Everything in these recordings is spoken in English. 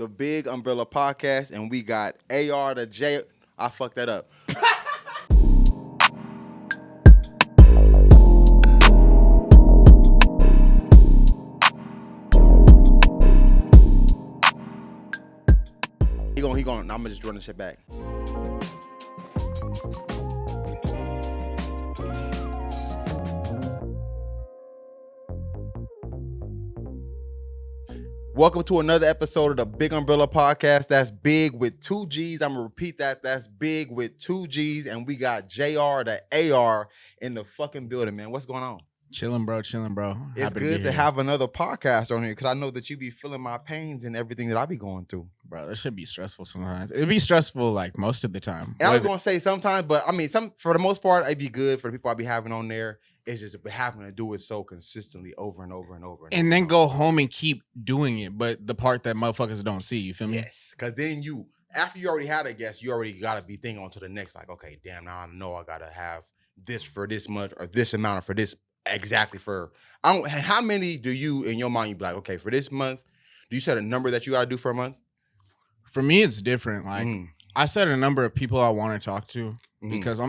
the Big Umbrella Podcast, and we got AR to J. I fucked that up. He going. I'm gonna just run the shit back. Welcome to another episode of the Big Umbrella Podcast. That's Big with 2 G's. I'm going to repeat that. That's Big with 2 G's. And we got JRtheAR in the fucking building, man. What's going on? Chilling, bro. It's good to have another podcast on here because I know that you be feeling my pains and everything that I be going through. Bro, that should be stressful sometimes. It'd be stressful like most of the time. And I was going to say sometimes, but I mean, for the most part, it'd be good for the people I be having on there. It's just having to do it so consistently over and over and over. And then go home and keep doing it. But the part that motherfuckers don't see, you feel me? Yes. Because then after you already had a guest, you already got to be thinking on to the next. Like, okay, damn, now I know I got to have this for this much or this amount for this exactly for. How many do you, in your mind, you be like, okay, for this month, do you set a number that you got to do for a month? For me, it's different. Like, I set a number of people I want to talk to because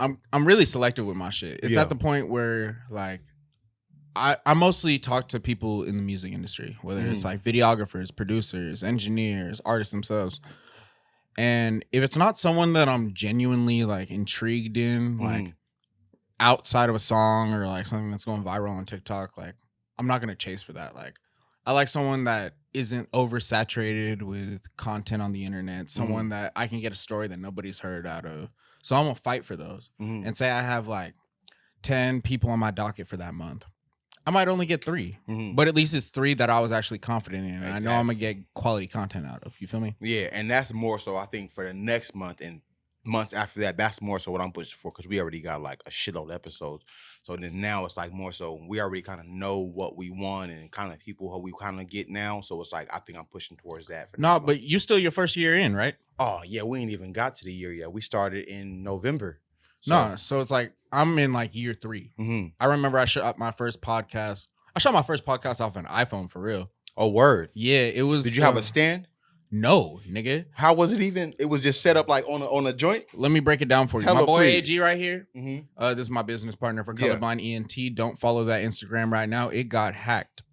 I'm really selective with my shit. It's at the point where like I mostly talk to people in the music industry, whether it's like videographers, producers, engineers, artists themselves. And if it's not someone that I'm genuinely like intrigued in, like outside of a song or like something that's going viral on TikTok, like I'm not gonna chase for that. Like I like someone that isn't oversaturated with content on the internet, someone that I can get a story that nobody's heard out of. So I'm going to fight for those and say I have like 10 people on my docket for that month. I might only get 3, but at least it's 3 that I was actually confident in. Exactly. I know I'm going to get quality content out of. You feel me? Yeah, and that's more so I think for the next month and months after that, that's more so what I'm pushing for because we already got like a shitload of episodes. So then now it's like more so we already kind of know what we want and kind of people who we kind of get now. So it's like I think I'm pushing towards that. No, but you still your first year in, right? Oh, yeah, we ain't even got to the year yet. We started in November. So it's like I'm in like year 3. I remember I shot my first podcast. I shot my first podcast off an iPhone for real. Oh, word. Yeah, it was. Did you have a stand? No, nigga. How was it even? It was just set up like on a joint? Let me break it down for you. Hello, my boy please. AG right here. This is my business partner for Colorblind ENT. Don't follow that Instagram right now. It got hacked.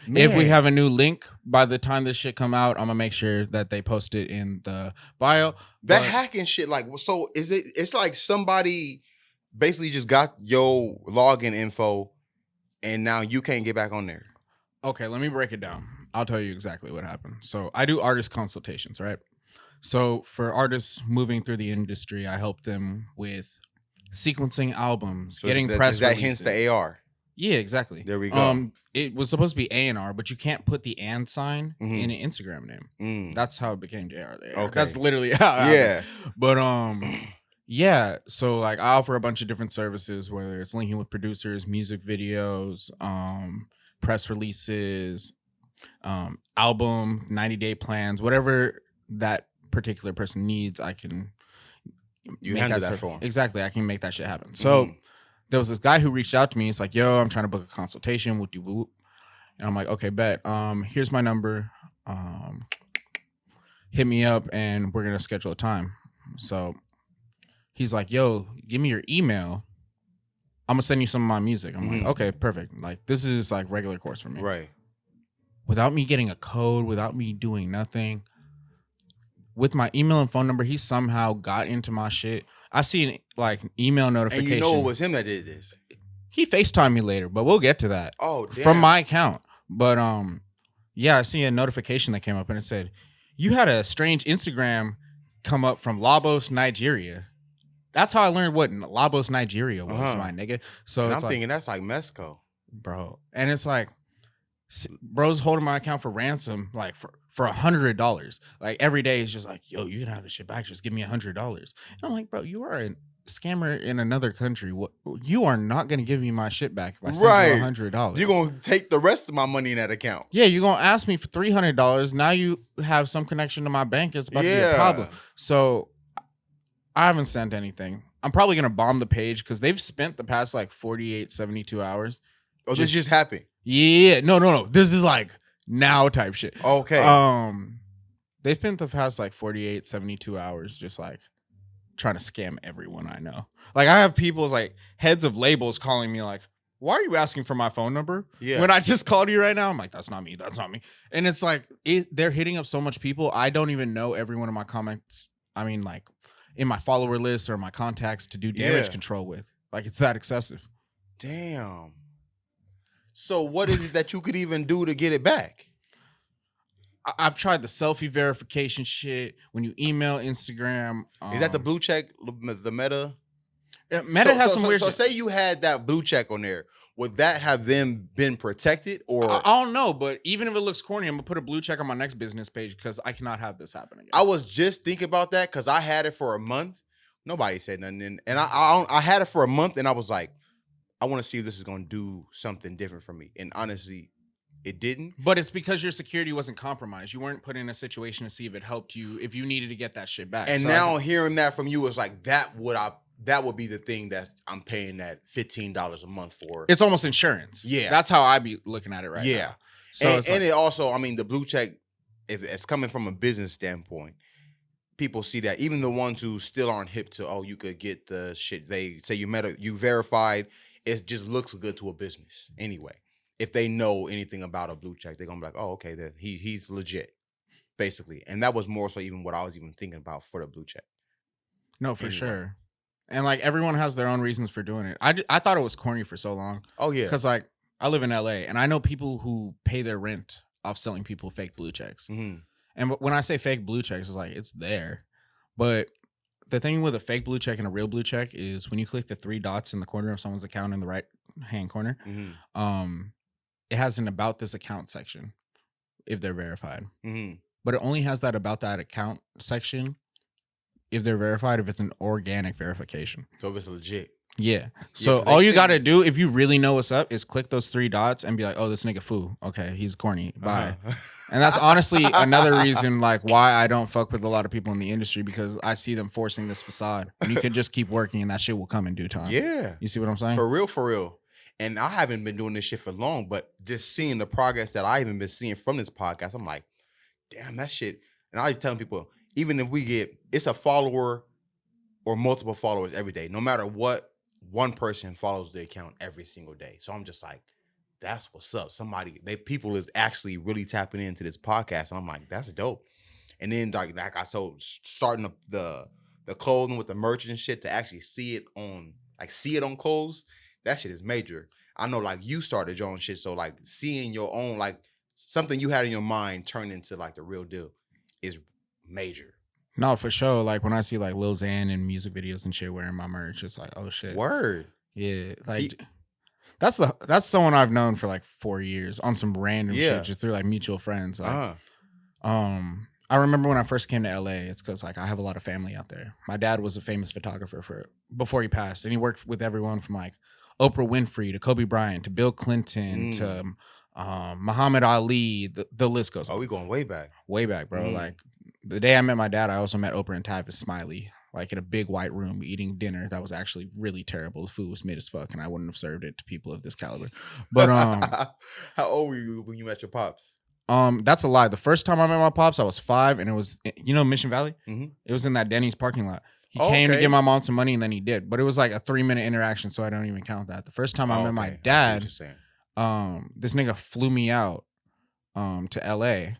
If we have a new link by the time this shit come out, I'm gonna make sure that they post it in the bio. That hacking shit, like, so is it? It's like somebody basically just got your login info, and now you can't get back on there. Okay, let me break it down. I'll tell you exactly what happened. So I do artist consultations, right? So for artists moving through the industry, I help them with sequencing albums, so getting press releases. That hence the AR. Yeah, exactly. There we go. It was supposed to be A&R, but you can't put the and sign in an Instagram name. That's how it became JRtheAR. Okay. That's literally how it happened. But yeah, so like I offer a bunch of different services, whether it's linking with producers, music videos, press releases, album 90-day plans, whatever that particular person needs, I can handle that for them. Exactly, I can make that shit happen. So there was this guy who reached out to me. He's like, yo, I'm trying to book a consultation with you. And I'm like, okay, bet. Here's my number. Hit me up and we're gonna schedule a time. So he's like, yo, give me your email. I'm gonna send you some of my music. I'm like, okay, perfect. Like this is like regular course for me. Right. Without me getting a code, without me doing nothing, with my email and phone number, he somehow got into my shit. I see an email notification. And you know it was him that did this. He FaceTimed me later, but we'll get to that. Oh, damn. From my account. But yeah, I see a notification that came up and it said, you had a strange Instagram come up from Lagos, Nigeria. That's how I learned what Lagos, Nigeria was, my nigga. So and I'm thinking that's like Mexico. Bro. And it's like, bro's holding my account for ransom, like for $100. Like every day it's just like, yo, you can have this shit back. Just give me $100. And I'm like, bro, you are a scammer in another country. What? You are not going to give me my shit back if I send you $100. You're going to take the rest of my money in that account. Yeah, you're going to ask me for $300. Now you have some connection to my bank. It's about to be a problem. So I haven't sent anything. I'm probably going to bomb the page because they've spent the past like 48, 72 hours. Oh, this just happened? Yeah. No. This is like now type shit. Okay. They spent the past like 48, 72 hours just like trying to scam everyone I know. Like I have people's like heads of labels calling me like, why are you asking for my phone number? Yeah. When I just called you right now, I'm like, that's not me. That's not me. And it's like, they're hitting up so much people. I don't even know every one of my comments. I mean, like in my follower list or my contacts to do damage control with. Like it's that excessive. Damn. So what is it that you could even do to get it back? I've tried the selfie verification shit. When you email Instagram. Is that the blue check, the Meta? Meta has some weird shit. So shit. say you had that blue check on there. Would that have them been protected? Or I don't know, but even if it looks corny, I'm gonna put a blue check on my next business page because I cannot have this happen again. I was just thinking about that because I had it for a month. Nobody said nothing. And I had it for a month and I was like, I want to see if this is gonna do something different for me. And honestly, it didn't. But it's because your security wasn't compromised. You weren't put in a situation to see if it helped you, if you needed to get that shit back. And so now hearing that from you is like, that would be the thing that I'm paying that $15 a month for. It's almost insurance. Yeah. That's how I be looking at it right now. So and it also, I mean, the blue check, if it's coming from a business standpoint, people see that. Even the ones who still aren't hip to, oh, you could get the shit. They say you verified. It just looks good to a business anyway. If they know anything about a blue check, they're gonna be like, oh, okay, he's legit, basically. And that was more so even what I was even thinking about for the blue check. No, for sure. And like everyone has their own reasons for doing it. I thought it was corny for so long. Oh yeah, because like I live in LA and I know people who pay their rent off selling people fake blue checks. Mm-hmm. And when I say fake blue checks, it's like it's there, but the thing with a fake blue check and a real blue check is when you click the 3 dots in the corner of someone's account in the right hand corner, it has an about this account section if they're verified. But it only has that about that account section if they're verified, if it's an organic verification. So if it's legit. Yeah. So all you got to do, if you really know what's up, is click those 3 dots and be like, oh, this nigga fool. Okay, he's corny. Bye. And that's honestly another reason like why I don't fuck with a lot of people in the industry, because I see them forcing this facade. And you can just keep working and that shit will come in due time. Yeah. You see what I'm saying? For real. And I haven't been doing this shit for long, but just seeing the progress that I even been seeing from this podcast, I'm like, damn, that shit. And I telling people, even if we get, it's a follower or multiple followers every day, no matter what, one person follows the account every single day. So I'm just like, that's what's up. People is actually really tapping into this podcast. And I'm like, that's dope. And then like I starting the clothing with the merch and shit, to actually see it on clothes, that shit is major. I know like you started your own shit. So like seeing your own, like something you had in your mind turn into like the real deal is major. No, for sure. Like when I see like Lil Xan in music videos and shit wearing my merch, it's like, oh shit. Word. Yeah. Like that's someone I've known for like 4 years on some random shit, just through like mutual friends. Like, I remember when I first came to LA, it's because like I have a lot of family out there. My dad was a famous photographer before he passed, and he worked with everyone from like Oprah Winfrey to Kobe Bryant to Bill Clinton to Muhammad Ali. The list goes. Oh, we going way back. Way back, bro. Like the day I met my dad, I also met Oprah and Tavis Smiley, like in a big white room eating dinner that was actually really terrible. The food was mid as fuck, and I wouldn't have served it to people of this caliber. But how old were you when you met your pops? That's a lie. The first time I met my pops, I was 5, and it was, you know, Mission Valley. It was in that Denny's parking lot. He came to give my mom some money, and then he did. But it was like a 3-minute interaction, so I don't even count that. The first time I met my dad, this nigga flew me out to LA,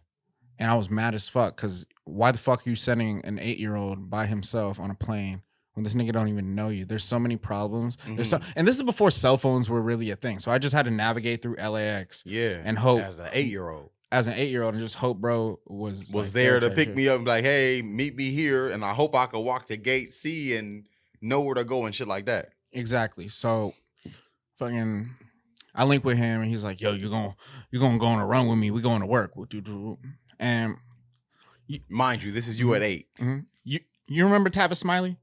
and I was mad as fuck because why the fuck are you sending an 8-year-old by himself on a plane when this nigga don't even know you? There's so many problems. And this is before cell phones were really a thing. So I just had to navigate through LAX. And hope as an 8-year-old. And just hope bro was like, there to pick me up and be like, hey, meet me here, and I hope I could walk to gate C and know where to go and shit like that. Exactly. So fucking I link with him and he's like, yo, you're gonna go on a run with me. We're going to work. And mind you, this is you at 8. You remember Tavis Smiley?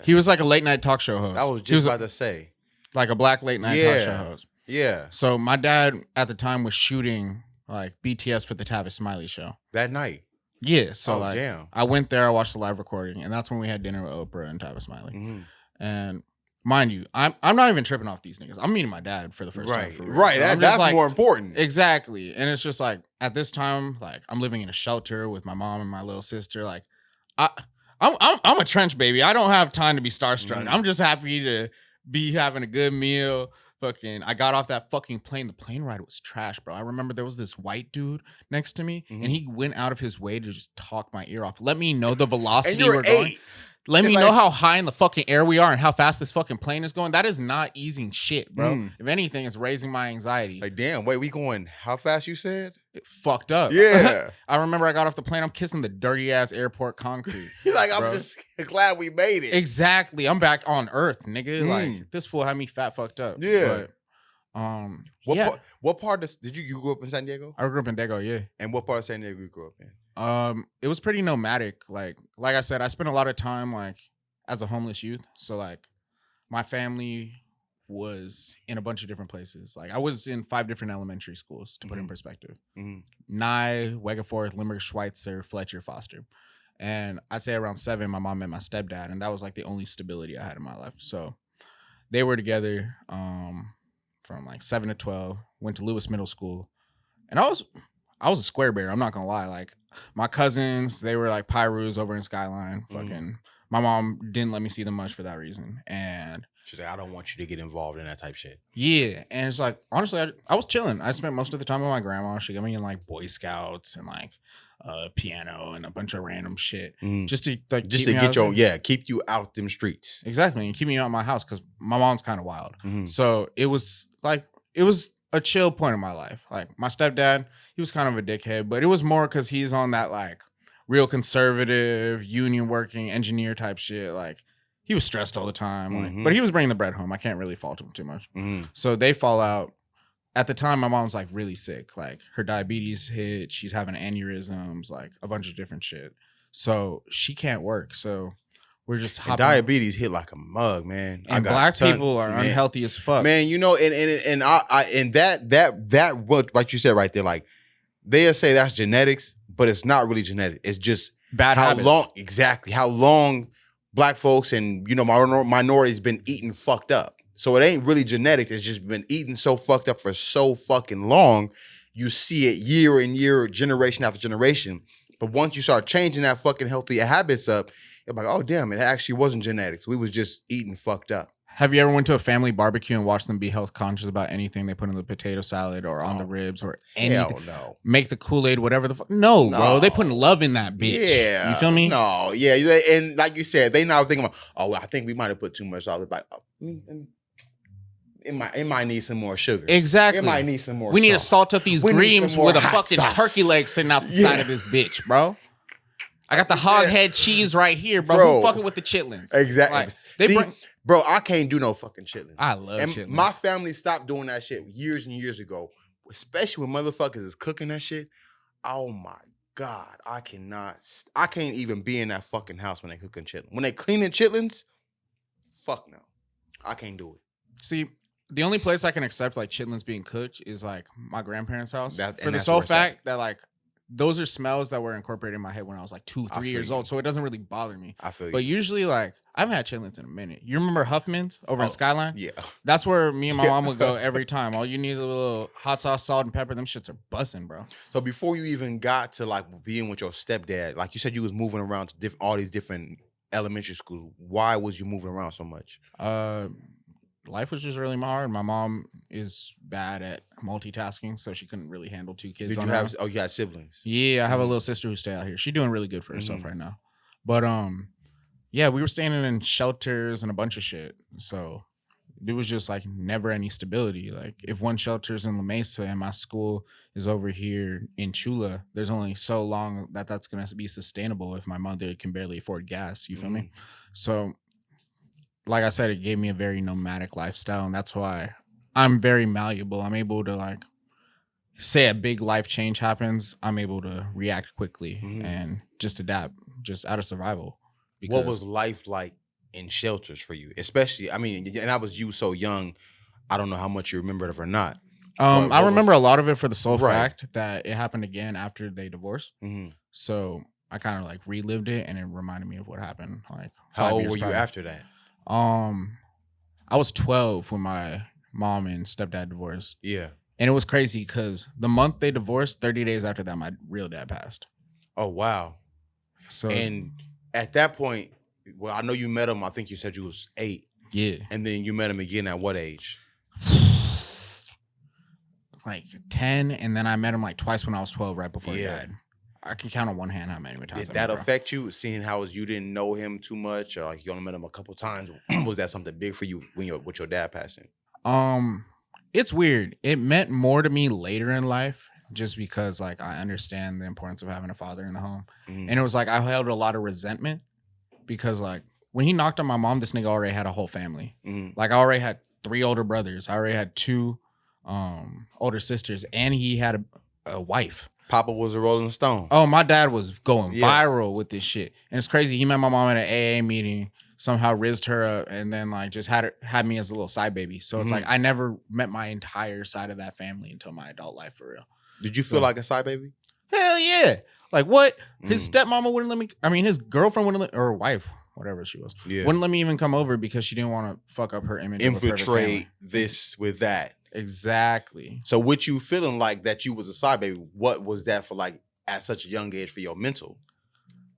He was like a late night talk show host. I was just about to say. Like a black late night talk show host. Yeah. So my dad at the time was shooting like BTS for the Tavis Smiley show. That night? Yeah. So damn. I went there, I watched the live recording, and that's when we had dinner with Oprah and Tavis Smiley. And mind you, I'm not even tripping off these niggas. I'm meeting my dad for the first time. For real. Right. So That's like, more important. Exactly. And it's just like at this time, like I'm living in a shelter with my mom and my little sister. Like I'm a trench baby. I don't have time to be starstruck. I'm just happy to be having a good meal. Fucking, I got off that fucking plane. The plane ride was trash, bro. I remember there was this white dude next to me, and he went out of his way to just talk my ear off. Let me know the velocity we're going. Let me know how high in the fucking air we are and how fast this fucking plane is going. That is not easing shit, bro. If anything, it's raising my anxiety. Like, damn, wait, we going how fast you said? It fucked up. Yeah. I remember I got off the plane. I'm kissing the dirty ass airport concrete. You're like, I'm just glad we made it. Exactly. I'm back on Earth, nigga. Like, this fool had me fat fucked up. Yeah. But, what part of you grew up in San Diego? I grew up in Dago, yeah. And what part of San Diego you grew up in? It was pretty nomadic. Like I said, I spent a lot of time like as a homeless youth. So like my family was in a bunch of different places. Like I was in 5 different elementary schools to put in perspective. Nye, Wegeforth, Limerick, Schweitzer, Fletcher, Foster. And I'd say around 7, my mom met my stepdad, and that was like the only stability I had in my life. So they were together from like 7 to 12, went to Lewis Middle School. And I was a square bear, I'm not gonna lie. Like my cousins, they were like Pyrus over in Skyline. Fucking my mom didn't let me see them much for that reason. And she's like, I don't want you to get involved in that type shit. Yeah. And it's like, honestly, I was chilling. I spent most of the time with my grandma. She got me in like Boy Scouts and like piano and a bunch of random shit. Just to like keep you out them streets. Exactly. And keep me out of my house because my mom's kind of wild. So it was a chill point in my life. Like my stepdad, he was kind of a dickhead, but it was more because he's on that like real conservative, union working engineer type shit. Like he was stressed all the time, like, but he was bringing the bread home. I can't really fault him too much. So they fall out. At the time, my mom's like really sick. Like her diabetes hit. She's having aneurysms, like a bunch of different shit. So she can't work. So we're just hopping. Diabetes hit like a mug, man. And black people are unhealthy as fuck, man. You know, and that what like you said right there, like they'll say that's genetics, but it's not really genetic. It's just bad habits. How long black folks and minorities been eating fucked up. So it ain't really genetics. It's just been eating so fucked up for so fucking long. You see it year and year, generation after generation. But once you start changing that fucking healthy habits up, you're like, oh damn, it actually wasn't genetics. We was just eating fucked up. Have you ever went to a family barbecue and watched them be health conscious about anything they put in the potato salad or on the ribs or anything? Hell no. Make the Kool-Aid, whatever the fuck. No, bro. They putting love in that bitch. Yeah. You feel me? No. Yeah. And like you said, they now thinking about, oh, I think we might have put too much salt. Like, it might need some more sugar. Exactly. It might need some more We need salt. to salt up these greens with a fucking turkey leg sitting out the side of this bitch, bro. I got the hog head cheese right here, bro. Who fucking with the chitlins? Exactly. Like, bro, I can't do no fucking chitlins. I love chitlins. My family stopped doing that shit years and years ago, especially when motherfuckers is cooking that shit. Oh my God, I can't even be in that fucking house when they cooking chitlins. When they cleaning chitlins, fuck no. I can't do it. See, the only place I can accept like chitlins being cooked is like my grandparents' house. For the that's sole fact that like those are smells that were incorporated in my head when I was like 2-3 years old. So it doesn't really bother me. I feel you. But usually like I haven't had chitlins in a minute. You remember Huffman's over in Skyline? Yeah. That's where me and my mom would go every time. All you need is a little hot sauce, salt, and pepper. Them shits are busting, bro. So before you even got to like being with your stepdad, like you said you was moving around to all these different elementary schools. Why was you moving around so much? Life was just really hard. My mom is bad at multitasking, so she couldn't really handle 2 kids. Did you have? Oh, you had siblings? Yeah, I have a little sister who stayed out here. She's doing really good for herself right now. But yeah, we were staying in shelters and a bunch of shit. So it was just like never any stability. Like if one shelter's in La Mesa and my school is over here in Chula, there's only so long that's gonna be sustainable if my mother can barely afford gas. You feel me? So like I said, it gave me a very nomadic lifestyle, and that's why I'm very malleable. I'm able to like say a big life change happens, I'm able to react quickly and just adapt, just out of survival. What was life like in shelters for you? Especially, I mean, and I was you so young, I don't know how much you remember it or not. I remember a lot of it for the sole fact that it happened again after they divorced. So I kind of like relived it, and it reminded me of what happened. Like, how old were you after that? I was 12 when my mom and stepdad divorced. Yeah. And it was crazy because the month they divorced, 30 days after that, my real dad passed. Oh, wow. So, and at that point, well, I know you met him. I think you said you was 8. Yeah. And then you met him again at what age? Like 10. And then I met him like twice when I was 12, right before he Yeah. died. I can count on one hand how many times. Did that affect you, seeing how you didn't know him too much, or like you only met him a couple times? Was that something big for you when with your dad passing? It's weird. It meant more to me later in life, just because like I understand the importance of having a father in the home. Mm-hmm. And it was like I held a lot of resentment because like when he knocked on my mom, this nigga already had a whole family. Mm-hmm. Like I already had 3 older brothers. I already had 2 older sisters, and he had a wife. Papa was a Rolling Stone. Oh, my dad was going viral with this shit. And it's crazy. He met my mom at an AA meeting, somehow rizzed her up, and then like just had me as a little side baby. So it's like I never met my entire side of that family until my adult life, for real. Did you feel like a side baby? Hell yeah. Like what? His stepmama wouldn't let me, I mean, his girlfriend wouldn't let, or wife, whatever she was, wouldn't let me even come over because she didn't want to fuck up her image. Infiltrate this with that. Exactly. So with you feeling like that you was a side baby, what was that for, like at such a young age for your mental?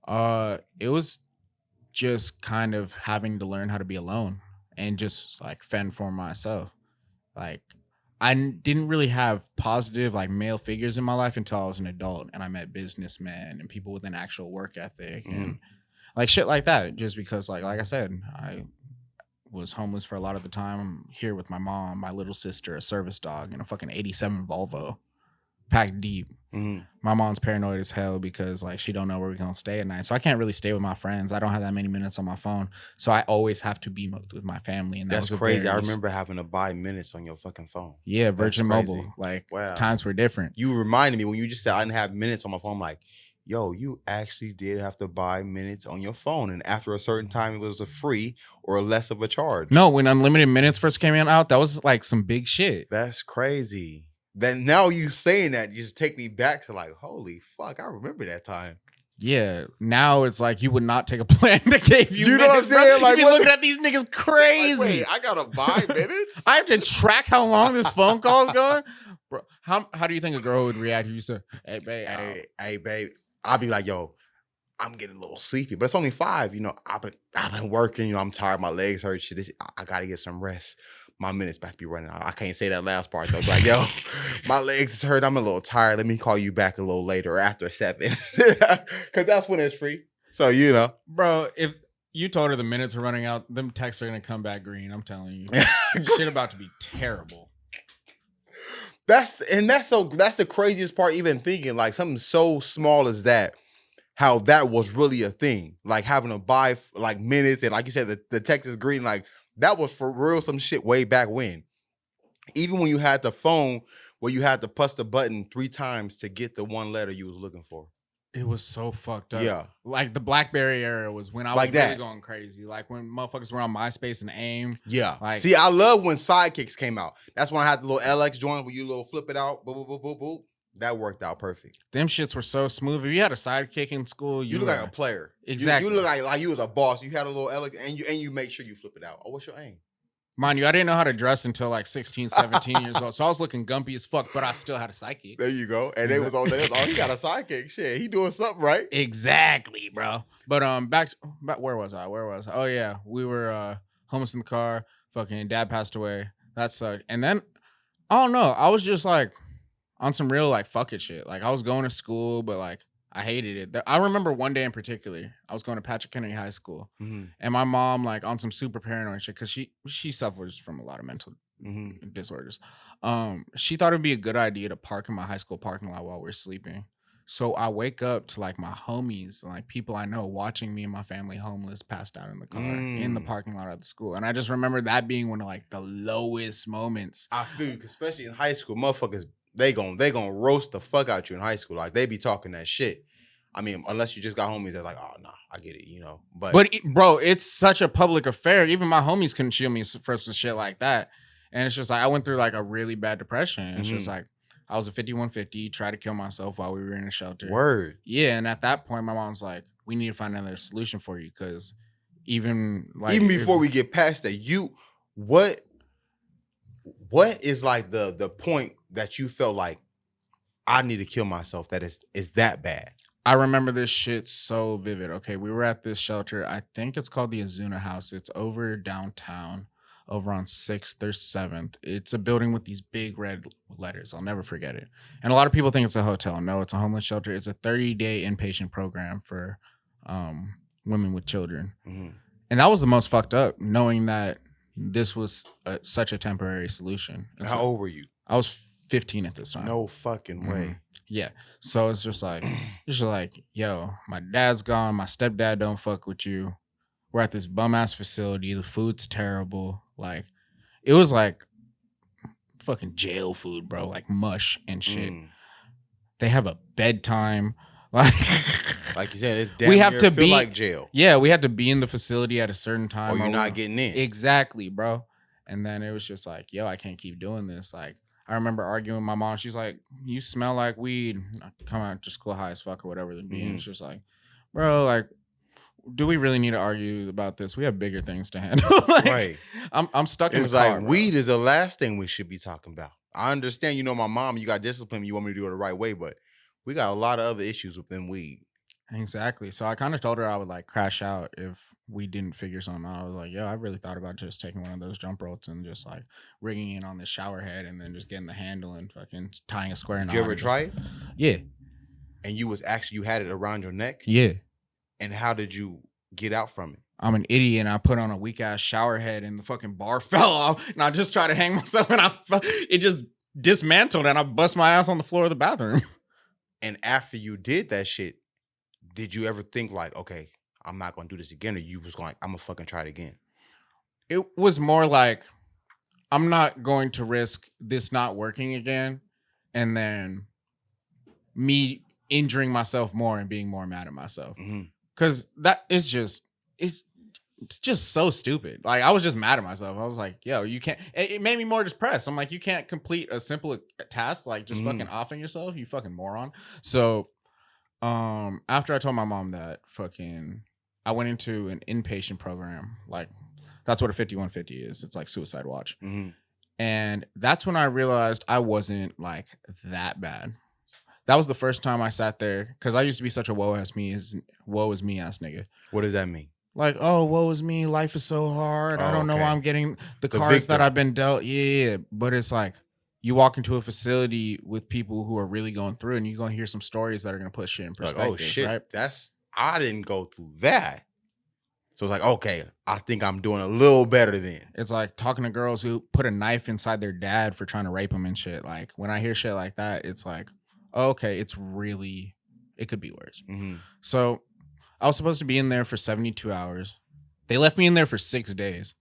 It was just kind of having to learn how to be alone and just like fend for myself. Like I didn't really have positive like male figures in my life until I was an adult, and I met businessmen and people with an actual work ethic and like shit like that. Just because like I said, I was homeless for a lot of the time. I'm here with my mom, my little sister, a service dog, and a fucking 87 Volvo packed deep. My mom's paranoid as hell because like she don't know where we're gonna stay at night, so I can't really stay with my friends. I don't have that many minutes on my phone, so I always have to be with my family. And that's crazy. I remember having to buy minutes on your fucking phone. Yeah, Virgin Mobile. Like times were different. You reminded me when you just said I didn't have minutes on my phone. I'm like, yo, you actually did have to buy minutes on your phone, and after a certain time, it was a free or less of a charge. No, when unlimited minutes first came out, that was like some big shit. That's crazy. Then now you saying that, you just take me back to like, holy fuck, I remember that time. Yeah, now it's like you would not take a plan that gave you. You know what I'm saying? Bro. Like, you be looking at these niggas crazy. Like, wait, I gotta buy minutes. I have to track how long this phone call is going. Bro, how do you think a girl would react if you said, "Hey, babe, hey, babe"? I'll be like, yo, I'm getting a little sleepy, but it's only 5. You know, I've been working. You know, I'm tired. My legs hurt. Shit, I gotta get some rest. My minutes about to be running out. I can't say that last part though. Like, yo, my legs is hurt. I'm a little tired. Let me call you back a little later or after 7, because that's when it's free. So you know, bro, if you told her the minutes are running out, them texts are gonna come back green. I'm telling you, shit about to be terrible. That's the craziest part. Even thinking like something so small as that, how that was really a thing. Like having to buy like minutes, and like you said, the text is green. Like that was for real some shit way back when. Even when you had the phone where you had to press the button 3 times to get the one letter you was looking for. It was so fucked up. Yeah. Like the BlackBerry era was when I was like really going crazy. Like when motherfuckers were on MySpace and AIM. Yeah. Like, see, I love when sidekicks came out. That's when I had the little LX joint where you little flip it out. Boop, boop, boop, boop, boop. That worked out perfect. Them shits were so smooth. If you had a sidekick in school, you look like a player. Exactly. You look like you was a boss. You had a little LX and you make sure you flip it out. Oh, what's your aim? Mind you, I didn't know how to dress until like 16, 17 years old. So I was looking gumpy as fuck, but I still had a sidekick. There you go. And they was on there. Oh, he got a sidekick. Shit, he doing something right. Exactly, bro. But back where was I? Oh yeah, we were homeless in the car. Fucking dad passed away. That sucked. And then I don't know. I was just like on some real like fuck it shit. Like I was going to school, but like I hated it. I remember one day in particular, I was going to Patrick Henry High School, and my mom, like on some super paranoid shit, because she suffers from a lot of mental disorders. She thought it'd be a good idea to park in my high school parking lot while we're sleeping. So I wake up to like my homies and like people I know watching me and my family homeless passed out in the car in the parking lot of the school. And I just remember that being one of like the lowest moments. I feel, especially in high school, motherfuckers, they gonna roast the fuck out you in high school. Like they be talking that shit. I mean, unless you just got homies that like, oh nah, I get it, you know. But bro, it's such a public affair. Even my homies couldn't shield me for some shit like that. And it's just like I went through like a really bad depression. It's just like I was a 5150, tried to kill myself while we were in a shelter. Word. Yeah, and at that point, my mom's like, we need to find another solution for you, because even before we get past that, what is like the point that you felt like I need to kill myself that is that bad? I remember this shit so vivid. Okay, we were at this shelter. I think it's called the Azuna House. It's over downtown, over on 6th or 7th. It's a building with these big red letters. I'll never forget it. And a lot of people think it's a hotel. No, it's a homeless shelter. It's a 30-day inpatient program for women with children. Mm-hmm. And that was the most fucked up, knowing that this was such a temporary solution. And How so old were you? I was 15 at this time. No fucking way. Yeah. So it's just like, yo, my dad's gone. My stepdad don't fuck with you. We're at this bum ass facility. The food's terrible. Like, it was like fucking jail food, bro. Like mush and shit. They have a bedtime. Like you said, it's damn we have to feel be like jail. Yeah, we had to be in the facility at a certain time. Or you're not getting in. Exactly, bro. And then it was just like, yo, I can't keep doing this. Like, I remember arguing with my mom. She's like, you smell like weed. I come out to school high as fuck or whatever the be. And it's just like, bro, like, do we really need to argue about this? We have bigger things to handle. Like, right. I'm stuck in the car. It's like, bro. weed is the last thing we should be talking about. I understand, you know, my mom, you got discipline, you want me to do it the right way, but we got a lot of other issues within weed. Exactly. So I kind of told her I would like crash out if we didn't figure something out. I was like, yo, I really thought about just taking one of those jump ropes and just like rigging it on the shower head and then just getting the handle and fucking tying a square knot. Did you ever try it? Yeah. And you had it around your neck? Yeah. And how did you get out from it? I'm an idiot and I put on a weak ass shower head and the fucking bar fell off and I just tried to hang myself and it just dismantled and I bust my ass on the floor of the bathroom. And after you did that shit, did you ever think like, okay, I'm not going to do this again? Or you was like, I'm going to fucking try it again? It was more like, I'm not going to risk this not working again. And then me injuring myself more and being more mad at myself. Because that is just, it's just so stupid. Like, I was just mad at myself. I was like, yo, you can't, it made me more depressed. I'm like, you can't complete a simple task, like just fucking offing yourself, you fucking moron. So, after I told my mom that, I went into an inpatient program. Like, that's what a 5150 is. It's like suicide watch. And that's when I realized I wasn't like that bad. That was the first time I sat there, because I used to be such a woe is me ass nigga. What does that mean? Like, oh, woe is me. Life is so hard. I don't know why I'm getting the cards victim that I've been dealt. Yeah. But it's like, you walk into a facility with people who are really going through, and you're going to hear some stories that are going to put shit in perspective. Like, oh shit, right? I didn't go through that. So it's like, okay, I think I'm doing a little better then. It's like talking to girls who put a knife inside their dad for trying to rape them and shit. Like, when I hear shit like that, it's like, okay, it could be worse. So I was supposed to be in there for 72 hours. They left me in there for 6 days.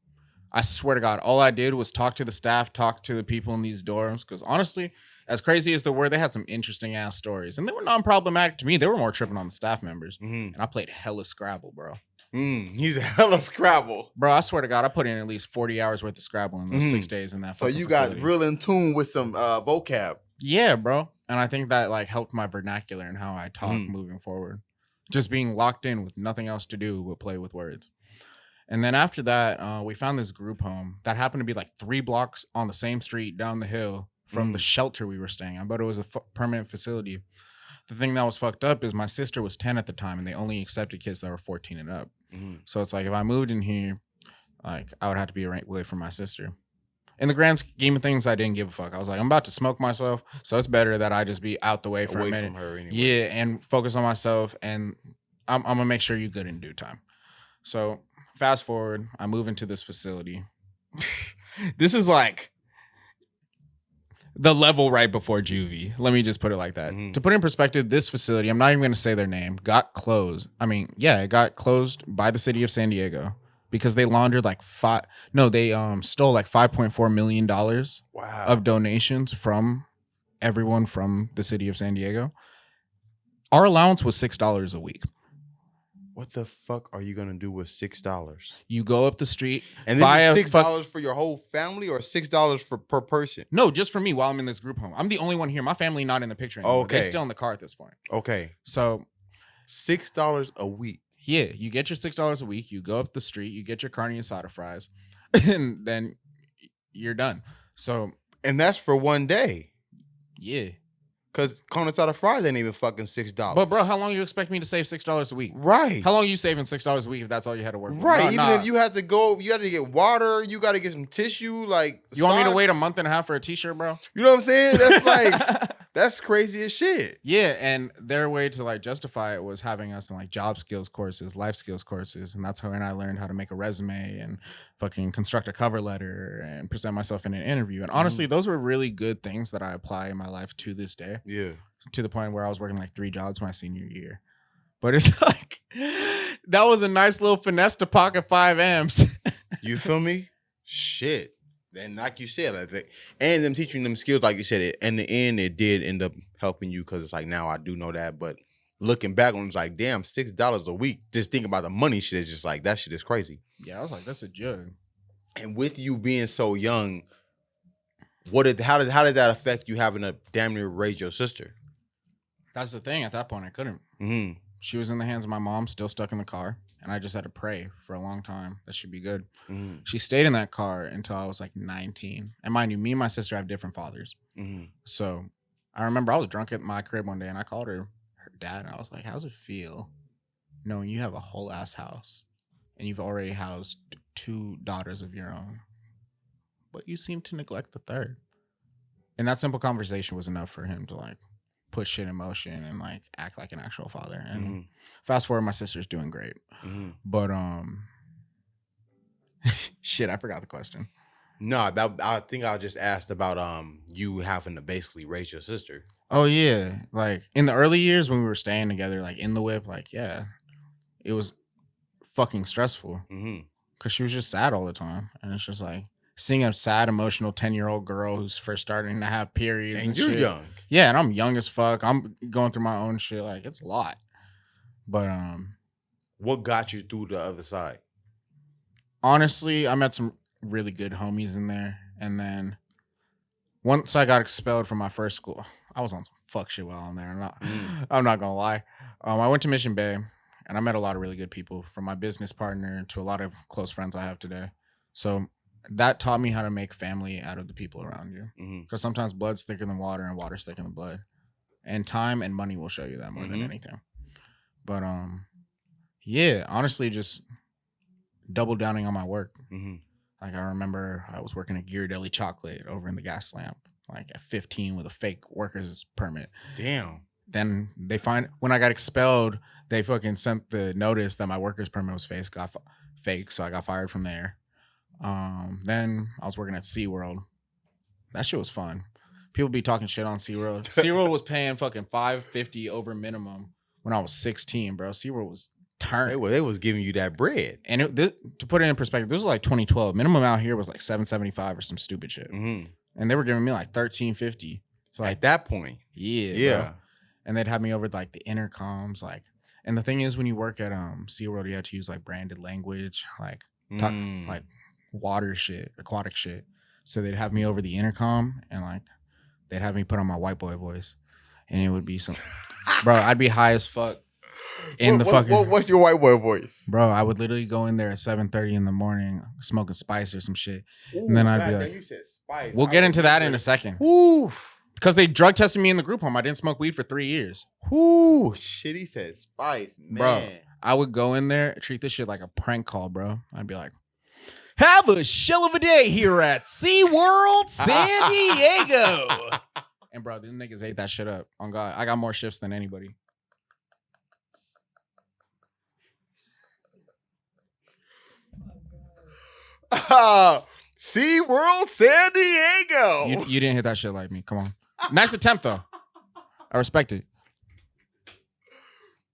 I swear to God, all I did was talk to the staff, talk to the people in these dorms. Because honestly, as crazy as they were, they had some interesting ass stories. And they were non-problematic to me. They were more tripping on the staff members. And I played hella Scrabble, bro. He's a hella Scrabble. Bro, I swear to God, I put in at least 40 hours worth of Scrabble in those 6 days in that So you facility. got real in tune with some vocab. Yeah, bro. And I think that like helped my vernacular and how I talk moving forward. Just being locked in with nothing else to do but play with words. And then after that, we found this group home that happened to be like 3 blocks on the same street down the hill from the shelter we were staying on, but it was a permanent facility. The thing that was fucked up is my sister was 10 at the time, and they only accepted kids that were 14 and up. So it's like, if I moved in here, like, I would have to be away from my sister. In the grand scheme of things, I didn't give a fuck. I was like, I'm about to smoke myself, so it's better that I just be out the way for a minute. From her anyway. Yeah, and focus on myself, and I'm gonna make sure you're good in due time. So fast forward, I move into this facility. This is like the level right before juvie. Let me just put it like that. To put in perspective, this facility, I'm not even going to say their name, got closed. I mean, yeah, it got closed by the city of San Diego because they laundered like they stole like $5.4 million of donations from everyone from the city of San Diego. Our allowance was $6 a week. What the fuck are you gonna do with $6? You go up the street and this is $6 for your whole family, or $6 per person? No, just for me while I'm in this group home. I'm the only one here. My family not in the picture anymore. Okay, they're still in the car at this point. Okay, so $6 a week. Yeah, you get your $6 a week. You go up the street. You get your carne asada fries, and then you're done. So, and that's for one day. Yeah. Because Conasada fries ain't even fucking $6. But bro, how long you expect me to save $6 a week? Right. How long are you saving $6 a week if that's all you had to work with? Right. Even if you had to go, you had to get water, you got to get some tissue, like you want me to wait a month and a half for a t-shirt, bro? You know what I'm saying? That's like that's crazy as shit. Yeah, and their way to like justify it was having us in like job skills courses, life skills courses, and that's how I learned how to make a resume and fucking construct a cover letter and present myself in an interview. And honestly, those were really good things that I apply in my life to this day. Yeah. To the point where I was working like 3 jobs my senior year. But it's like, that was a nice little finesse to pocket 5 M's. You feel me? Shit. And like you said, I think, and them teaching them skills, like you said, in the end, it did end up helping you because it's like, now I do know that. But looking back on it, it's like, damn, $6 a week. Just thinking about the money shit is just like, that shit is crazy. Yeah, I was like, that's a jug. And with you being so young, how did that affect you having to damn near raise your sister? That's the thing. At that point, I couldn't. Mm-hmm. She was in the hands of my mom, still stuck in the car. And I just had to pray for a long time that she'd be good. Mm-hmm. She stayed in that car until I was like 19. And mind you, me and my sister have different fathers. Mm-hmm. So I remember I was drunk at my crib one day and I called her dad. And I was like, how's it feel knowing you have a whole ass house and you've already housed 2 daughters of your own, but you seem to neglect the third? And that simple conversation was enough for him to like put shit in motion and like act like an actual father. And fast forward, my sister's doing great. But shit, I forgot the question. No, I think I just asked about you having to basically raise your sister. Oh yeah, like in the early years when we were staying together, like in the whip, like yeah, it was fucking stressful because she was just sad all the time, and it's just like seeing a sad, emotional 10-year-old girl who's first starting to have periods. And you're shit. young. Yeah, and I'm young as fuck. I'm going through my own shit. Like, it's a lot. But what got you through the other side? Honestly, I met some really good homies in there. And then once I got expelled from my first school, I was on some fuck shit while I'm there. I'm not gonna lie. I went to Mission Bay and I met a lot of really good people, from my business partner to a lot of close friends I have today. So that taught me how to make family out of the people around you. Because sometimes blood's thicker than water and water's thicker than blood. And time and money will show you that more than anything. But yeah, honestly, just double downing on my work. Like I remember I was working at Ghirardelli Chocolate over in the gas lamp, like at 15 with a fake worker's permit. Damn. Then when I got expelled, they fucking sent the notice that my worker's permit was fake, so I got fired from there. Then I was working at SeaWorld. That shit was fun. People be talking shit on SeaWorld. SeaWorld was paying fucking $550 over minimum when I was 16, bro. SeaWorld was turned. They was giving you that bread. And to put it in perspective, this was like 2012. Minimum out here was like $775 or some stupid shit. And they were giving me like $1350. So like, at that point. Yeah. Bro. And they'd have me over like the intercoms. Like, and the thing is, when you work at SeaWorld, you have to use like branded language, like talk, like water shit, aquatic shit. So they'd have me over the intercom and like they'd have me put on my white boy voice, and it would be some bro, I'd be high as fuck what's your white boy voice? Bro, I would literally go in there at 7:30 in the morning smoking spice or some shit. Ooh, and then I'd be like, you said spice. We'll get into that in a second. Ooh. Because they drug tested me in the group home. I didn't smoke weed for 3 years. Ooh, shit, he said spice, man. Bro, I would go in there, treat this shit like a prank call, bro. I'd be like, have a shell of a day here at SeaWorld San Diego. And bro, them niggas ate that shit up. On God, I got more shifts than anybody. SeaWorld San Diego. You didn't hit that shit like me. Come on. Nice attempt, though. I respect it.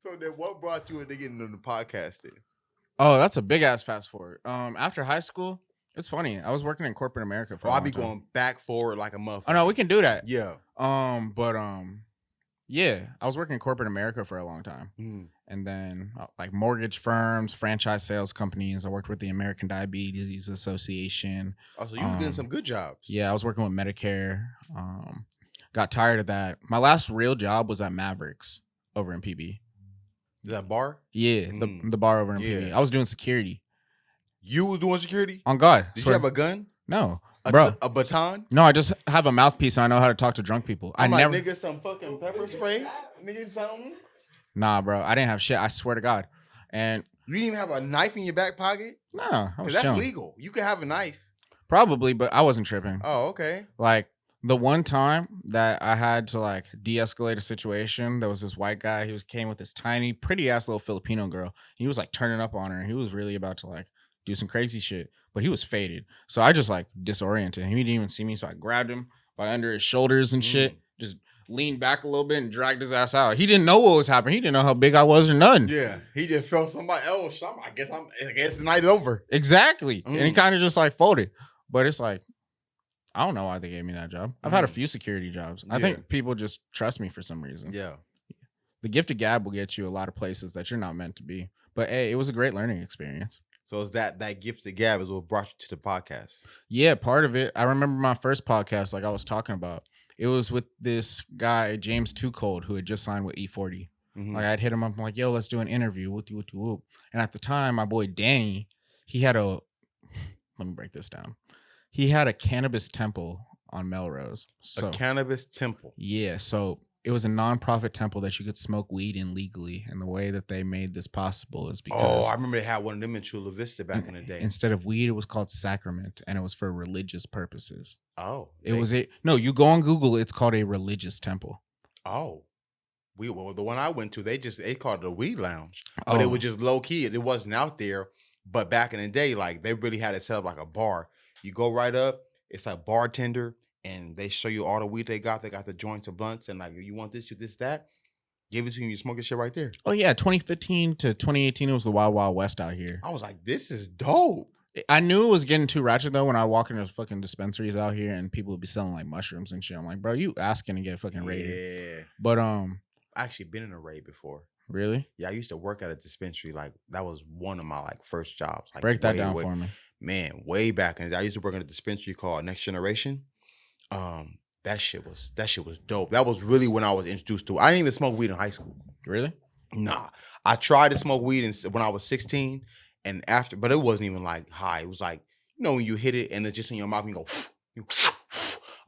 So then what brought you into getting into podcasting? Oh, that's a big ass fast forward. After high school, it's funny. I was working in corporate America for a long I'll be time. going back forward like a motherfucker. Oh no, we can do that. Yeah. Yeah, I was working in corporate America for a long time. And then like mortgage firms, franchise sales companies. I worked with the American Diabetes Association. Oh, so you were getting some good jobs. Yeah, I was working with Medicare. Got tired of that. My last real job was at Mavericks over in PB. Is that bar? Yeah, the bar over in PB. I was doing security. You was doing security? On God. Did you have a gun? No. Bro, A baton? No, I just have a mouthpiece and I know how to talk to drunk people. I'm like, nigga, some fucking pepper spray? Nigga, something? Nah, bro. I didn't have shit. I swear to God. And you didn't even have a knife in your back pocket? No, I was that's chilling. legal. You could have a knife. Probably, but I wasn't tripping. Oh, okay. Like the one time that I had to like de-escalate a situation, there was this white guy. He came with this tiny, pretty ass little Filipino girl. He was like turning up on her. He was really about to like do some crazy shit, but he was faded. So I just like disoriented him. He didn't even see me. So I grabbed him by under his shoulders and shit. Just leaned back a little bit and dragged his ass out. He didn't know what was happening. He didn't know how big I was or nothing. Yeah, he just felt somebody else. I guess the night is over. Exactly. And he kind of just like folded. But it's like, I don't know why they gave me that job. I've had a few security jobs. I think people just trust me for some reason. Yeah. The gift of gab will get you a lot of places that you're not meant to be. But hey, it was a great learning experience. So is that gift of gab is what brought you to the podcast? Yeah, part of it. I remember my first podcast, like I was talking about. It was with this guy, James Too Cold, who had just signed with E40. Like I'd hit him up. I'm like, yo, let's do an interview. Whoop. And at the time, my boy Danny, he had let me break this down. He had a cannabis temple on Melrose. So, a cannabis temple? Yeah. So it was a nonprofit temple that you could smoke weed in legally. And the way that they made this possible is because... I remember they had one of them in Chula Vista back in the day. Instead of weed, it was called sacrament. And it was for religious purposes. Oh. No, you go on Google, it's called a religious temple. Oh. The one I went to, they called it a weed lounge. But it was just low key. It wasn't out there. But back in the day, like they really had it set up like a bar. You go right up, it's like bartender, and they show you all the weed they got. They got the joints of blunts, and like, you want this, that, give it to you, you smoke this shit right there. Oh yeah, 2015 to 2018, it was the Wild Wild West out here. I was like, this is dope. I knew it was getting too ratchet though when I walk into fucking dispensaries out here and people would be selling like mushrooms and shit. I'm like, bro, you asking to get fucking raided? Yeah. But I actually been in a raid before. Really? Yeah, I used to work at a dispensary. Like that was one of my like first jobs. Like, break that down for me. Man, way back in the day, I used to work at a dispensary called Next Generation. That shit was dope. That was really when I was introduced to it. I didn't even smoke weed in high school. Really? Nah. I tried to smoke weed when I was 16 and after, but it wasn't even like high. It was like, you know, when you hit it and it's just in your mouth and you go,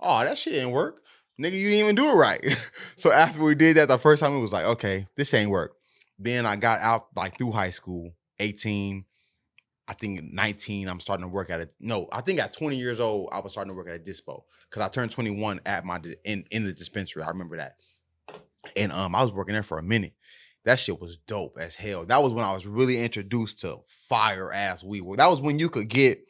oh, that shit didn't work. Nigga, you didn't even do it right. So after we did that the first time, it was like, okay, this ain't work. Then I got out like through high school, 18, I think 19, I'm starting to work at it. No, I think at 20 years old, I was starting to work at a dispo because I turned 21 at in the dispensary. I remember that. And I was working there for a minute. That shit was dope as hell. That was when I was really introduced to fire ass weed. That was when you could get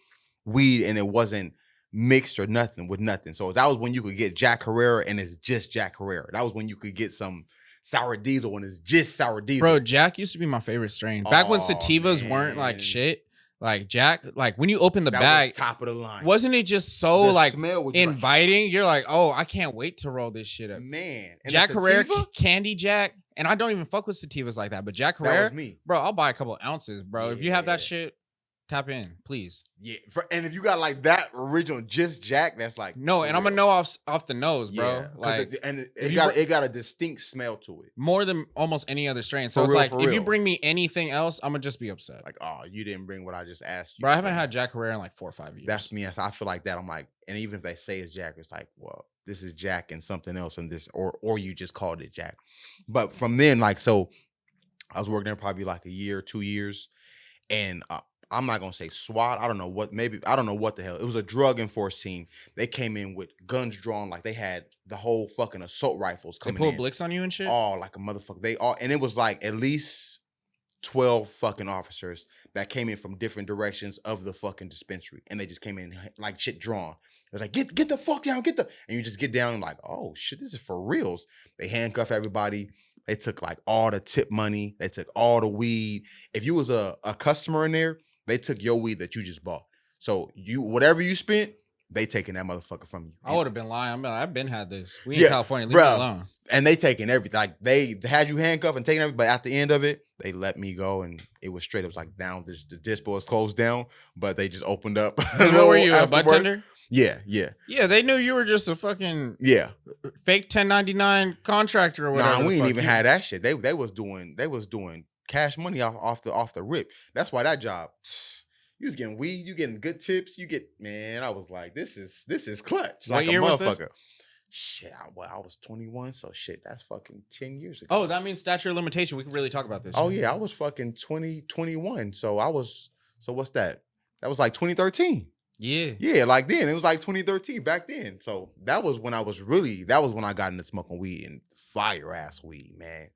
weed and it wasn't mixed or nothing with nothing. So that was when you could get Jack Herrera and it's just Jack Herrera. That was when you could get some sour diesel and it's just sour diesel. Bro, Jack used to be my favorite strain. Back when sativas weren't like shit. Like Jack, like when you open the bag, was top of the line. Wasn't it just so the like inviting? Like, you're like, oh, I can't wait to roll this shit up. Man, and Jack Herrera, Candy Jack, and I don't even fuck with sativas like that. But Jack Herrera, that was me, bro. I'll buy a couple ounces, bro. Yeah. If you have that shit, tap in, please. Yeah, and if you got like that original just Jack, that's like no, and I'm gonna know off the nose, bro. Yeah, like, it got a distinct smell to it, more than almost any other strain. So it's like, if you bring me anything else, I'm gonna just be upset. Like, oh, you didn't bring what I just asked you. Bro, I haven't had Jack Herrera in like 4 or 5 years. That's me. I feel like that. I'm like, and even if they say it's Jack, it's like, well, this is Jack and something else, and this, or you just called it Jack. But from then, like, so I was working there probably like a year, 2 years, and I'm not gonna say SWAT. I don't know what. Maybe I don't know what the hell. It was a drug enforcement team. They came in with guns drawn, like they had the whole fucking assault rifles coming in. They pulled blicks on you and shit. Oh, like a motherfucker. And it was like at least 12 fucking officers that came in from different directions of the fucking dispensary, and they just came in like shit drawn. It was like get the fuck down, and you just get down and like, oh shit, this is for reals. They handcuff everybody. They took like all the tip money. They took all the weed. If you was a customer in there, they took your weed that you just bought. So whatever you spent, they taking that motherfucker from you. I would have been lying. I've been had this. We in California, leave me alone. And they taking everything. Like they had you handcuffed and taking everything, but at the end of it, they let me go and it was straight. It was like down. The dispo is closed down, but they just opened up. What were you, a bartender? Yeah. Yeah, they knew you were just a fucking fake 1099 contractor or whatever. Nah, we didn't even have that shit. They was doing cash money off the rip. That's why that job, You was getting weed, you getting good tips, man. I was like, this is clutch. What Like a year was this? motherfucker. Shit, I was 21, so shit, that's fucking 10 years ago. Oh, that means statute of limitation. We can really talk about this. Oh yeah, I was fucking 21. So what's that? That was like 2013. Yeah. Yeah, like then. It was like 2013 back then. So that was when I got into smoking weed and fire ass weed, man.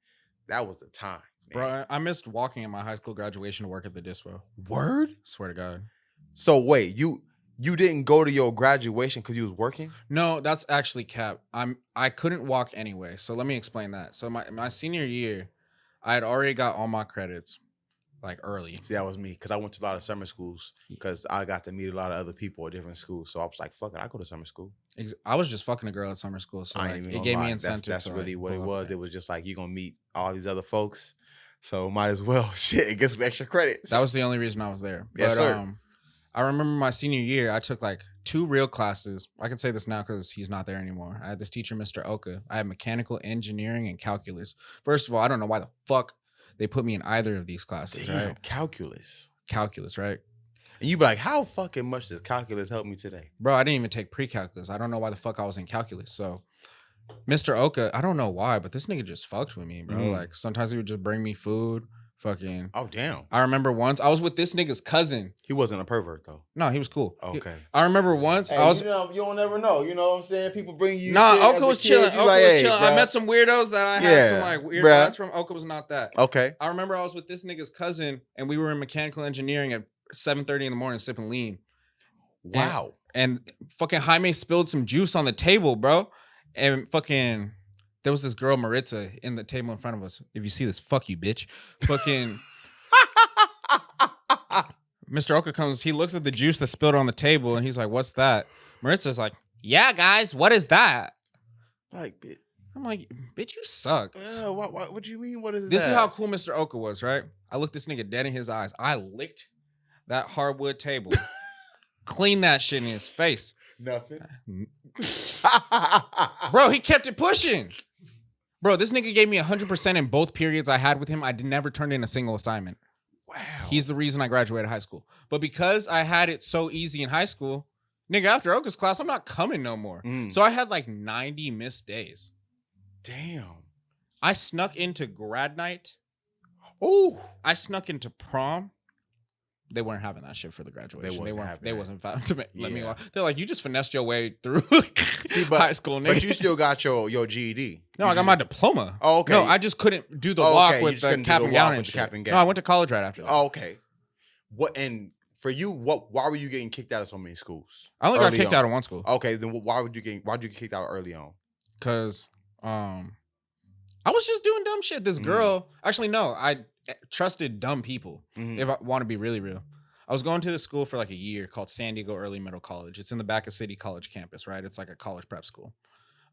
That was the time. Man. Bro, I missed walking in my high school graduation to work at the dispo. Word? Swear to God. So wait, you didn't go to your graduation because you was working? No, that's actually cap. I couldn't walk anyway. So let me explain that. So my senior year, I had already got all my credits like early. See, that was me because I went to a lot of summer schools because I got to meet a lot of other people at different schools. So I was like, fuck it, I go to summer school. I was just fucking a girl at summer school. So like, it gave me incentive. That's to really like, what it was. It was just like, you're going to meet all these other folks. So might as well, shit, get some extra credits. That was the only reason I was there. Yes, but, sir. I remember my senior year, I took like 2 real classes. I can say this now because he's not there anymore. I had this teacher, Mr. Oka. I had mechanical engineering and calculus. First of all, I don't know why the fuck they put me in either of these classes. Damn, right? Calculus, right? And you be like, how fucking much does calculus help me today? Bro, I didn't even take pre-calculus. I don't know why the fuck I was in calculus. So Mr. Oka, I don't know why, but this nigga just fucked with me, bro. Like sometimes he would just bring me food. Fucking. Oh, damn. I remember once I was with this nigga's cousin. He wasn't a pervert though. No, he was cool. Okay. I remember once hey, I was. You don't never know. You know what I'm saying? People bring you. Nah, Oka was chilling. Oka was chilling. Bro. I met some weirdos that I had some like weird vibes from. Oka was not that. Okay. I remember I was with this nigga's cousin and we were in mechanical engineering at 7:30 in the morning sipping lean. Wow. And fucking Jaime spilled some juice on the table, bro. And fucking there was this girl Maritza in the table in front of us. If you see this, fuck you, bitch. Fucking. Mr. Oka comes, he looks at the juice that spilled on the table and he's like, what's that? Maritza's like, yeah, guys, what is that? Like, bitch. I'm like, bitch, you suck. What do you mean? What is This is how cool Mr. Oka was, right? I looked this nigga dead in his eyes. I licked that hardwood table. Cleaned that shit in his face. Nothing. Bro, he kept it pushing. Bro, this nigga gave me 100% in both periods I had with him. I never turned in a single assignment. Wow. He's the reason I graduated high school. But because I had it so easy in high school, nigga, after Oka's class, I'm not coming no more. So I had like 90 missed days. Damn. I snuck into grad night. Oh. I snuck into prom. They weren't having that shit for the graduation. They wasn't found to let me walk. They're like, you just finessed your way through high school, nigga. But you still got your GED. No, I got my diploma. Oh, okay. No, I just couldn't do the walk with the cap and gown and shit. No, I went to college right after that. Oh, okay. What and for you, why were you getting kicked out of so many schools? I only got kicked out of one school. Okay, then why'd you get kicked out early on? Cause I was just doing dumb shit. This girl, actually no, I trusted dumb people. If I want to be really real. I was going to the school for like a year called San Diego Early Middle College. It's in the back of City College campus, right? It's like a college prep school.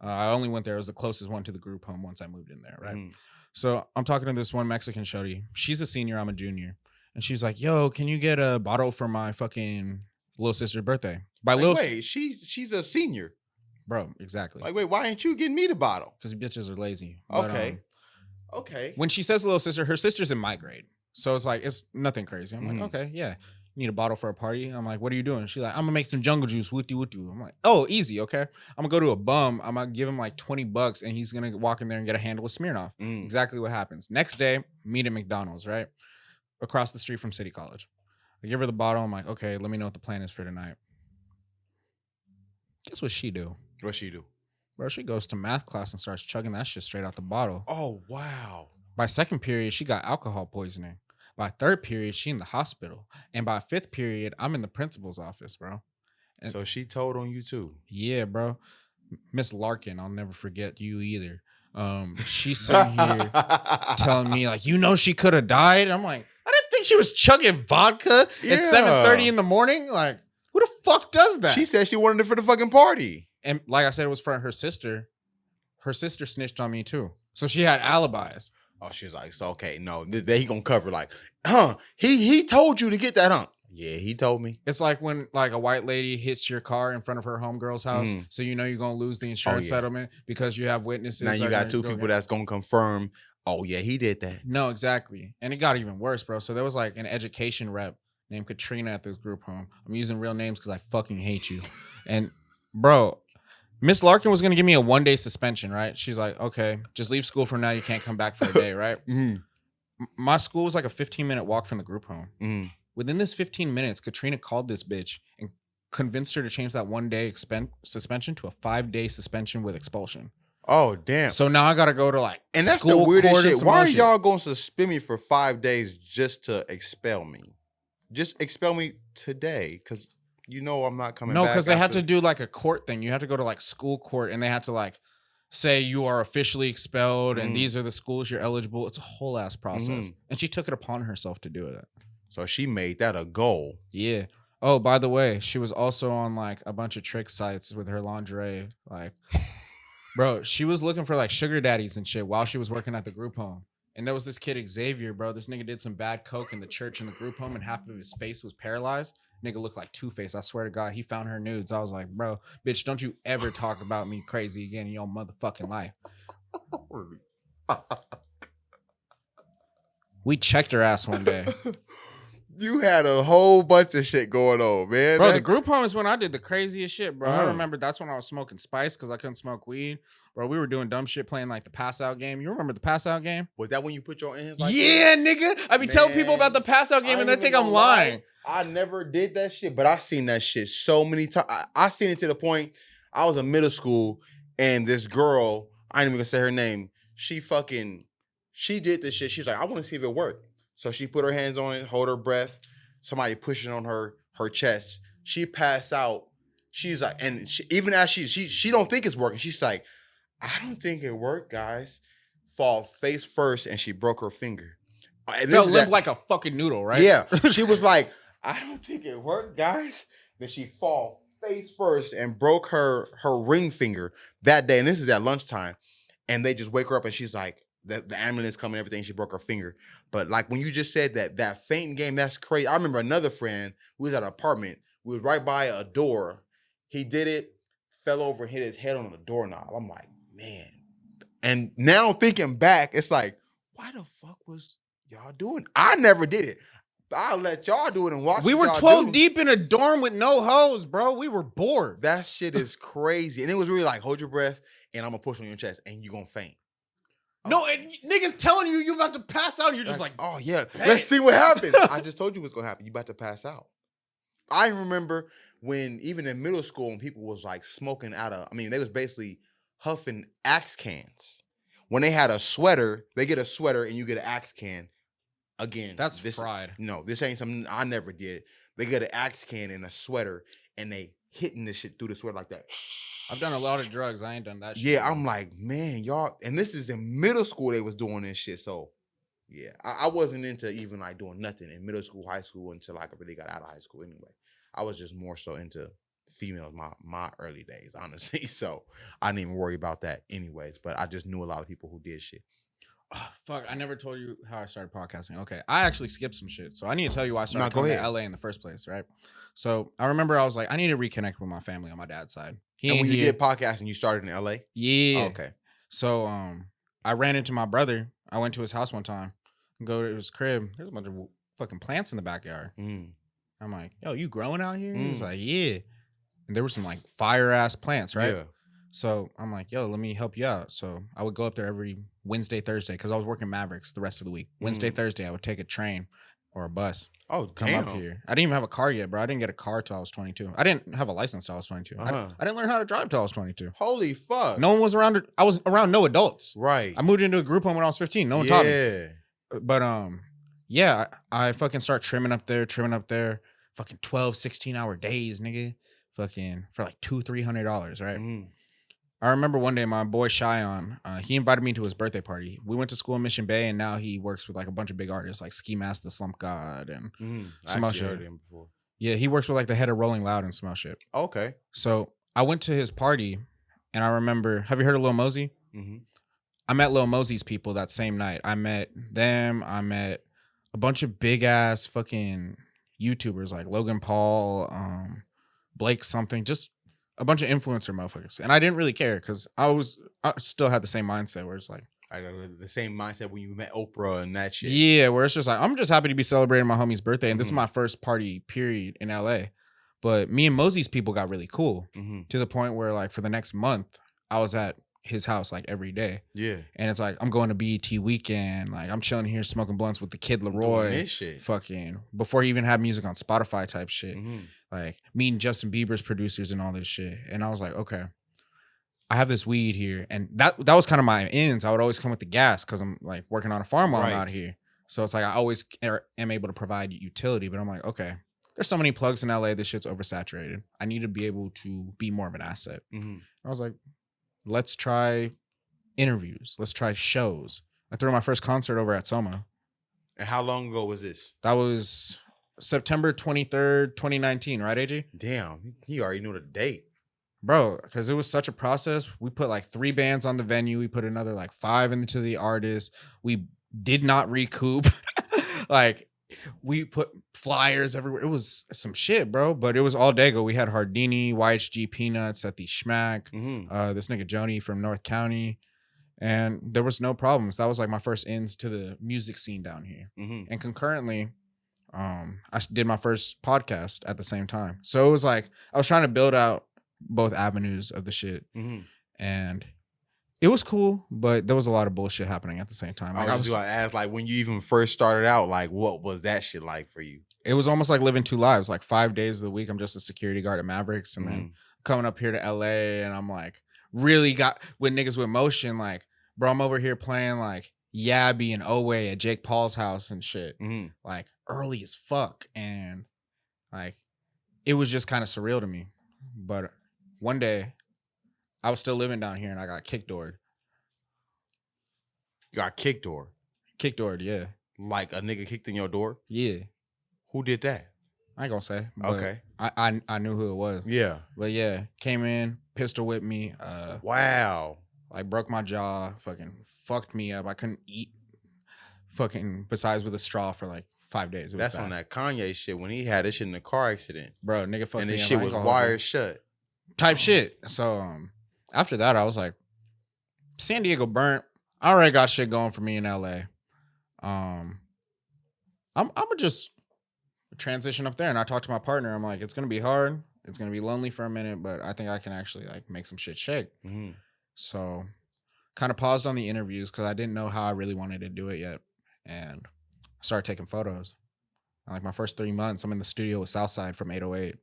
I only went there. It was the closest one to the group home once I moved in there, right? So I'm talking to this one Mexican shorty. She's a senior. I'm a junior. And she's like, yo, can you get a bottle for my fucking little sister's birthday? Wait, she's a senior. Bro, exactly. Like, wait, why ain't you getting me the bottle? Because bitches are lazy. Okay. But, okay. When she says little sister, her sister's in my grade. So it's like, it's nothing crazy. I'm like, okay, yeah. You need a bottle for a party? I'm like, what are you doing? She's like, I'm gonna make some jungle juice. Wooty wooty. I'm like, oh, easy, okay. I'm gonna go to a bum. I'm gonna give him like $20 and he's gonna walk in there and get a handle of Smirnoff. Exactly what happens. Next day, meet at McDonald's, right? Across the street from City College. I give her the bottle. I'm like, okay, let me know what the plan is for tonight. Guess what she do? What she do? Bro, she goes to math class and starts chugging that shit straight out the bottle. Oh, wow. By second period, she got alcohol poisoning. By third period, she in the hospital. And by fifth period, I'm in the principal's office, bro. And so she told on you too? Yeah, bro. Miss Larkin, I'll never forget you either. She's sitting here telling me, like, you know she could have died? I'm like, I didn't think she was chugging vodka at 7:30 in the morning. Like, who the fuck does that? She said she wanted it for the fucking party. And like I said, it was for her sister. Her sister snitched on me too. So she had alibis. Oh, she's like, so okay, no, he gonna cover like, he told you to get that, Yeah, he told me. It's like when like a white lady hits your car in front of her homegirl's house, so you know you're gonna lose the insurance settlement because you have witnesses. Now you got two people that's gonna confirm, oh yeah, he did that. No, exactly. And it got even worse, bro. So there was like an education rep named Katrina at this group home. I'm using real names because I fucking hate you. And bro, Miss Larkin was gonna give me a 1-day suspension, right? She's like, okay, just leave school for now. You can't come back for a day, right? My school was like a 15-minute walk from the group home. Within this 15 minutes, Katrina called this bitch and convinced her to change that 1-day suspension to a 5-day suspension with expulsion. Oh, damn. So now I got to go to like, and that's the weirdest shit. Why are y'all going to suspend me for 5 days just to expel me? Just expel me today because you know I'm not coming back. No, because they had to do like a court thing. You had to go to like school court and they had to like say you are officially expelled and these are the schools you're eligible. It's a whole ass process. And she took it upon herself to do it. So she made that a goal. Yeah. Oh, by the way, she was also on like a bunch of trick sites with her lingerie. Like, bro, she was looking for like sugar daddies and shit while she was working at the group home. And there was this kid, Xavier, bro. This nigga did some bad coke in the church in the group home and half of his face was paralyzed. Nigga looked like Two-Face. I swear to God, he found her nudes. I was like, bro, bitch, don't you ever talk about me crazy again in your motherfucking life. We checked her ass one day. You had a whole bunch of shit going on, man. Bro, the group home is when I did the craziest shit, bro. I remember that's when I was smoking spice because I couldn't smoke weed. Bro, we were doing dumb shit playing like the pass out game. You remember the pass out game? Was that when you put your hands like yeah, nigga. I be telling people about the pass out game and they think I'm lying. I never did that shit, but I seen that shit so many times. I seen it to the point I was in middle school and this girl, I ain't even gonna say her name, she did this shit. She's like, I want to see if it worked. So she put her hands on it, hold her breath. Somebody pushing on her chest. She passed out. She's like, and even as she don't think it's working. She's like, I don't think it worked, guys. Fall face first, and she broke her finger. Felt limp like a fucking noodle, right? Yeah. She was like, I don't think it worked, guys. Then she fall face first and broke her ring finger that day. And this is at lunchtime. And they just wake her up, and she's like, the ambulance come and everything. She broke her finger. But like when you just said that fainting game, that's crazy. I remember another friend who was at an apartment. We was right by a door. He did it, fell over, and hit his head on the doorknob. I'm like, man. And now thinking back, it's like, why the fuck was y'all doing? I never did it. I'll let y'all do it and watch. We were 12 deep in a dorm with no hose, bro. We were bored. That shit is crazy. And it was really like, hold your breath, and I'm gonna push on your chest, and you're gonna faint. No, and niggas telling you about to pass out, and you're just like, oh yeah, let's see what happens. I just told you what's gonna happen. You about to pass out. I remember when even in middle school, when people was like smoking they was basically huffing Axe cans. When they had a sweater, they get a sweater and you get an Axe can. Again, that's fried. No, this ain't something I never did. They get an Axe can and a sweater, and they hitting this shit through the sweater like that. I've done a lot of drugs. I ain't done that shit. Yeah, I'm like, man, y'all, and this is in middle school they was doing this shit. So, yeah, I wasn't into even like doing nothing in middle school, high school until like I really got out of high school anyway. I was just more so into females my early days, honestly. So I didn't even worry about that anyways. But I just knew a lot of people who did shit. Oh, fuck, I never told you how I started podcasting. Okay, I actually skipped some shit. So I need to tell you why I started coming to LA in the first place, right? So I remember I was like, I need to reconnect with my family on my dad's side. And when you did podcasting, you started in LA? Yeah. Oh, okay. So I ran into my brother. I went to his house one time, go to his crib. There's a bunch of fucking plants in the backyard. I'm like, yo, you growing out here? He's like, yeah. And there were some like fire ass plants, right? Yeah. So I'm like, yo, let me help you out. So I would go up there every Wednesday, Thursday, because I was working Mavericks the rest of the week. Wednesday, Thursday, I would take a train or a bus. Oh, come up here. I didn't even have a car yet, bro. I didn't get a car till I was 22. I didn't have a license till I was 22. I didn't learn how to drive till I was 22. Holy fuck. No one was around. I was around no adults. Right. I moved into a group home when I was 15. No one taught me. But yeah, I fucking start trimming up there. Fucking 12, 16-hour days, nigga. Fucking for like $200-$300, right? I remember one day my boy Cheyenne, he invited me to his birthday party. We went to school in Mission Bay, and now he works with like a bunch of big artists like Ski Mask the Slump God and some other shit. Heard him before. Yeah, he works with like the head of Rolling Loud and some other shit. Okay. So I went to his party, and I remember, have you heard of Lil Mosey? I met Lil Mosey's people that same night. I met them. I met a bunch of big ass fucking YouTubers like Logan Paul, Blake something, just a bunch of influencer motherfuckers. And I didn't really care because I still had the same mindset where it's like, Like the same mindset when you met Oprah and that shit. Yeah, where it's just like, I'm just happy to be celebrating my homie's birthday. And this is my first party period in LA. But me and Mosey's people got really cool to the point where like for the next month, I was at his house like every day. Yeah. And it's like, I'm going to BET weekend. Like I'm chilling here smoking blunts with the Kid Leroy. This shit. Fucking before he even had music on Spotify type shit. Like meeting Justin Bieber's producers and all this shit. And I was like, okay, I have this weed here. And that was kind of my ends. I would always come with the gas because I'm like working on a farm while I'm out here. So it's like I always am able to provide utility. But I'm like, okay, there's so many plugs in LA. This shit's oversaturated. I need to be able to be more of an asset. I was like, let's try interviews. Let's try shows. I threw my first concert over at Soma. And how long ago was this? That was September 23rd, 2019, right, AJ? Damn, he already knew the date. Bro, because it was such a process. We put like 3 bands on the venue. We put another like 5 into the artist. We did not recoup. Like we put flyers everywhere. It was some shit, bro. But it was all Dago. We had Hardini, YHG Peanuts at the Schmack. This nigga Joni from North County. And there was no problems. That was like my first ins to the music scene down here. And concurrently, I did my first podcast at the same time. So it was like I was trying to build out both avenues of the shit. And it was cool, but there was a lot of bullshit happening at the same time. Like, I was going to ask, like, when you even first started out, like, what was that shit like for you? It was almost like living 2 lives. Like 5 days of the week, I'm just a security guard at Mavericks. And then coming up here to LA, and I'm like, really got with niggas with motion. Like, bro, I'm over here playing like Yabby and Owe at Jake Paul's house and shit. Like, early as fuck. And like, it was just kind of surreal to me. But one day, I was still living down here and I got kick-doored. You got kick-doored? Kick-doored, yeah. Like a nigga kicked in your door? Yeah. Who did that? I ain't gonna say. Okay. I knew who it was. Yeah. But yeah, came in, pistol whipped me. Wow. Like broke my jaw, fucking fucked me up. I couldn't eat fucking besides with a straw for like 5 days. That's bad. On that Kanye shit when he had this shit in a car accident. Bro, nigga fucked me up. And this shit was wired shut. Type shit. So after that, I was like, San Diego burnt. I already got shit going for me in LA. I'm gonna just transition up there. And I talked to my partner. I'm like, it's gonna be hard. It's gonna be lonely for a minute, but I think I can actually like make some shit shake. So kind of paused on the interviews because I didn't know how I really wanted to do it yet. And I started taking photos. And like my first 3 months, I'm in the studio with Southside from 808.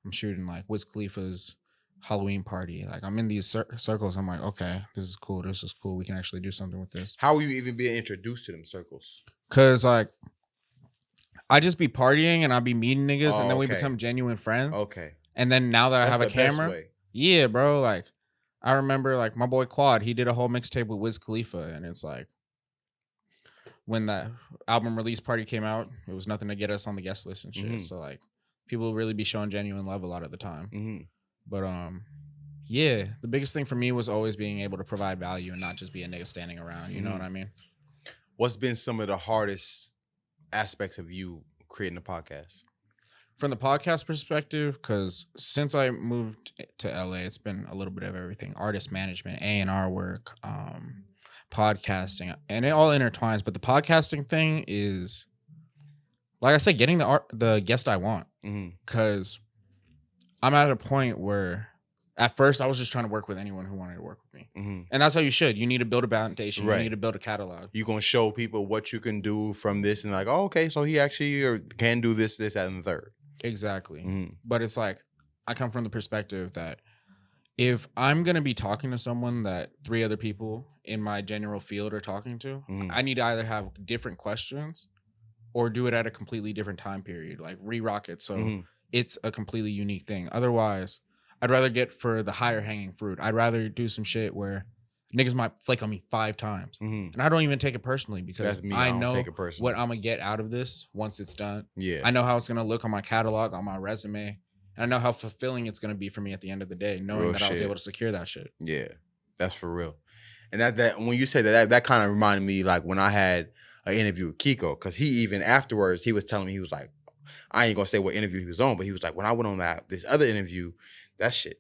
I'm shooting like Wiz Khalifa's Halloween party. Like I'm in these circles. I'm like, okay, this is cool. This is cool. We can actually do something with this. How were you even being introduced to them circles? Cause like I just be partying and I'd be meeting niggas and then we become genuine friends. Okay. And then now that I have a camera, yeah, bro. Like I remember like my boy Quad, he did a whole mixtape with Wiz Khalifa, and it's like when that album release party came out, it was nothing to get us on the guest list and shit. So like people really be showing genuine love a lot of the time. But yeah, the biggest thing for me was always being able to provide value and not just be a nigga standing around. You know what I mean? What's been some of the hardest aspects of you creating a podcast? From the podcast perspective, because since I moved to LA, it's been a little bit of everything: artist management, A&R work, podcasting, and it all intertwines. But the podcasting thing is, like I said, getting the guest I want, because I'm at a point where at first I was just trying to work with anyone who wanted to work with me. And that's how you should. You need to build a foundation. You need to build a catalog. You're going to show people what you can do from this and like, oh, okay, so he actually can do this, that, and the third. Exactly. But it's like, I come from the perspective that if I'm going to be talking to someone that 3 other people in my general field are talking to, I need to either have different questions or do it at a completely different time period, like re-rock it. So it's a completely unique thing. Otherwise, I'd rather get for the higher hanging fruit. I'd rather do some shit where niggas might flake on me 5 times. And I don't even take it personally because I know what I'm going to get out of this once it's done. Yeah. I know how it's going to look on my catalog, on my resume. And I know how fulfilling it's going to be for me at the end of the day, knowing that I was able to secure that shit. Yeah, that's for real. And that when you say that kind of reminded me like when I had an interview with Kiko, because he even afterwards, he was telling me, he was like, I ain't going to say what interview he was on, but he was like, when I went on this other interview, that shit,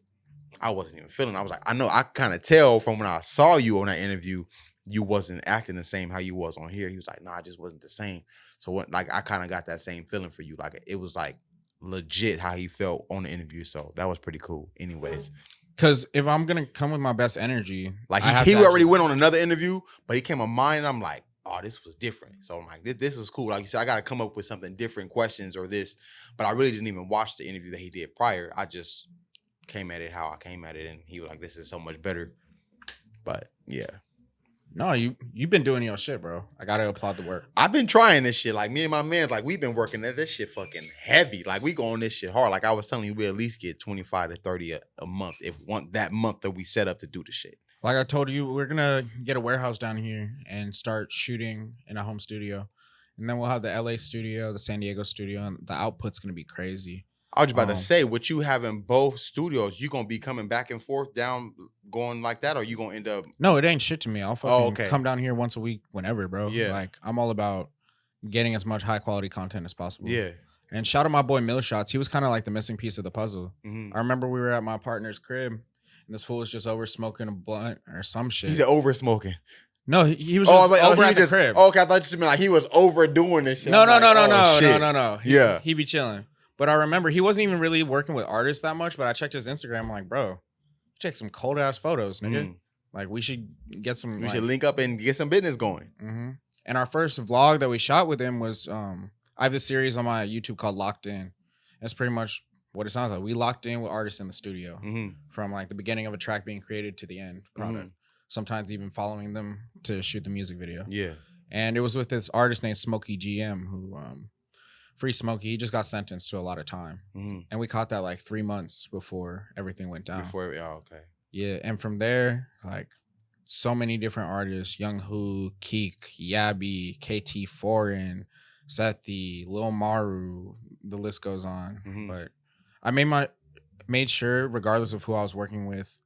I wasn't even feeling. I was like, I know, I kind of tell from when I saw you on that interview, you wasn't acting the same how you was on here. He was like, nah, I just wasn't the same. So what, like, I kind of got that same feeling for you. Like, it was like legit how he felt on the interview. So that was pretty cool. Anyways. Because if I'm going to come with my best energy. Like, he already went on another interview, but he came on mine, and I'm like, oh, this was different. So I'm like, this was cool. Like you said, I got to come up with something different, questions or this. But I really didn't even watch the interview that he did prior. I just came at it how I came at it. And he was like, this is so much better. But yeah. No, you've been doing your shit, bro. I got to applaud the work. I've been trying this shit. Like, me and my man, like, we've been working at this shit fucking heavy. Like, we go on this shit hard. Like, I was telling you, we at least get 25 to 30 a month that month that we set up to do the shit. Like I told you, we're going to get a warehouse down here and start shooting in a home studio. And then we'll have the LA studio, the San Diego studio, and the output's going to be crazy. I was just about to say, with you having both studios, you going to be coming back and forth down, going like that, or you going to end up... No, it ain't shit to me. I'll fucking come down here once a week whenever, bro. Yeah. Like, I'm all about getting as much high-quality content as possible. Yeah. And shout out my boy Millshots. He was kind of like the missing piece of the puzzle. Mm-hmm. I remember we were at my partner's crib, and this fool was just over smoking a blunt or some shit. He said over smoking. No, he was just over at the crib. Okay, I thought you meant like he was overdoing this shit. No. Yeah. He be chilling. But I remember he wasn't even really working with artists that much, but I checked his Instagram. I'm like, bro, check some cold ass photos, nigga. Mm-hmm. Like, we should get some. We should link up and get some business going. Mm-hmm. And our first vlog that we shot with him was I have this series on my YouTube called Locked In. That's pretty much what it sounds like. We locked in with artists in the studio from like the beginning of a track being created to the end product. Sometimes even following them to shoot the music video. Yeah. And it was with this artist named Smokey GM who Free Smokey, he just got sentenced to a lot of time. And we caught that like 3 months before everything went down. Okay. Yeah, and from there, like so many different artists, Young Who, Keek, Yabby, KT Foreign, Sethi, Lil Maru, the list goes on. But I made sure, regardless of who I was working with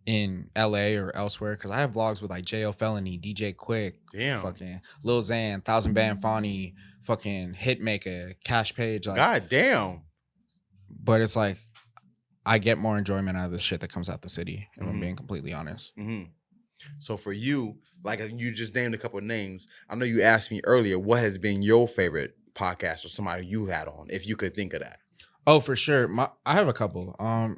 in LA or elsewhere, because I have vlogs with like J.O. Felony, DJ Quick, fucking Lil Xan, 1000 Band Fonny, fucking Hitmaker, Cash Page. Like, God damn. But it's like, I get more enjoyment out of the shit that comes out the city, if I'm being completely honest. So for you, like you just named a couple of names. I know you asked me earlier, what has been your favorite podcast or somebody you had on, if you could think of that? Oh, for sure. I have a couple.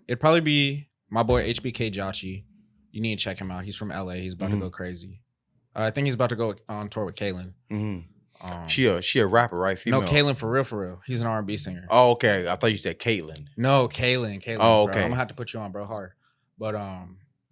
It'd probably be my boy HBK Joshi. You need to check him out. He's from LA. He's about to go crazy. I think he's about to go on tour with Kaylin. She a rapper, right? Female. No, Kaylin for real. He's an R&B singer. Oh, okay. I thought you said Caitlyn. No, Kaylin. Oh, okay. Bro. I'm gonna have to put you on, bro, hard. But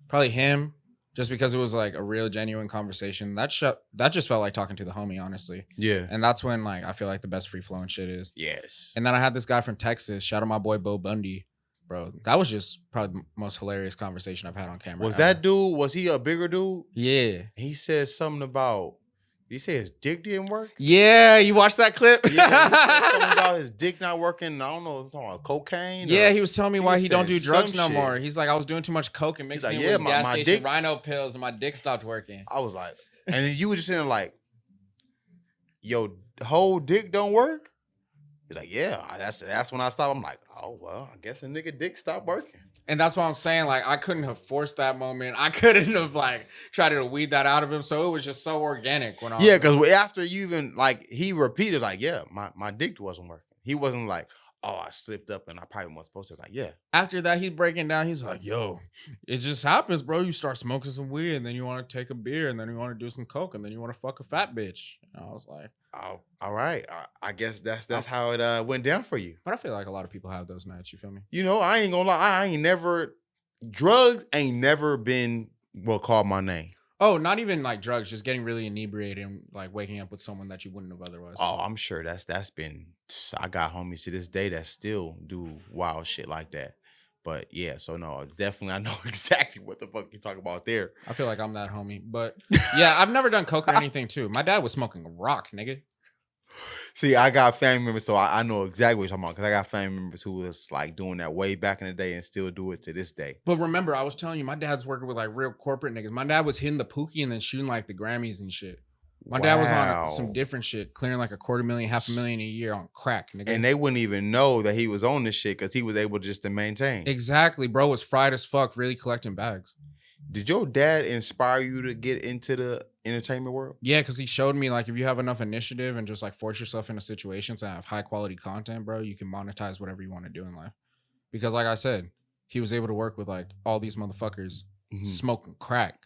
probably him, just because it was like a real genuine conversation. That just felt like talking to the homie, honestly. Yeah. And that's when like I feel like the best free flowing shit is. Yes. And then I had this guy from Texas. Shout out my boy Bo Bundy. Bro, that was just probably the most hilarious conversation I've had on camera. That dude, was he a bigger dude? Yeah. He said something about, did he say his dick didn't work? Yeah, you watched that clip? Yeah, he said something about his dick not working. I don't know, talking about cocaine. Yeah, he was telling me why he don't do drugs no more. He's like, I was doing too much coke and mixing it with gas station dick, rhino pills, and my dick stopped working. I was like, and then you were just saying like, yo, whole dick don't work? He's like, yeah, that's when I stopped. I'm like, oh, well, I guess a nigga dick stopped working. And that's what I'm saying. Like, I couldn't have forced that moment. I couldn't have, like, tried to weed that out of him. So it was just so organic when I was... Yeah, because after you even, like, he repeated, like, yeah, my dick wasn't working. He wasn't like, oh, I slipped up and I probably wasn't supposed to. Like, yeah. After that, he's breaking down. He's like, yo, it just happens, bro. You start smoking some weed, and then you want to take a beer, and then you want to do some coke, and then you want to fuck a fat bitch. And I was like... Oh, all right. I guess that's how it went down for you. But I feel like a lot of people have those nights. You feel me? You know, I ain't gonna lie. Drugs ain't never been what called my name. Oh, not even like drugs. Just getting really inebriated and like waking up with someone that you wouldn't have otherwise. Oh, I'm sure that's been. I got homies to this day that still do wild shit like that. But yeah, so no, definitely I know exactly what the fuck you're talking about there. I feel like I'm that homie. But yeah, I've never done coke or anything too. My dad was smoking a rock, nigga. See, I got family members, so I know exactly what you're talking about. Because I got family members who was like doing that way back in the day and still do it to this day. But remember, I was telling you, my dad's working with like real corporate niggas. My dad was hitting the Pookie and then shooting like the Grammys and shit. My dad was on some different shit, clearing like $250,000, $500,000 a year on crack, nigga. And they wouldn't even know that he was on this shit because he was able just to maintain. Exactly, bro. Was fried as fuck, really collecting bags. Did your dad inspire you to get into the entertainment world? Yeah, because he showed me like if you have enough initiative and just like force yourself into situations and have high quality content, bro, you can monetize whatever you want to do in life. Because like I said, he was able to work with like all these motherfuckers smoking crack,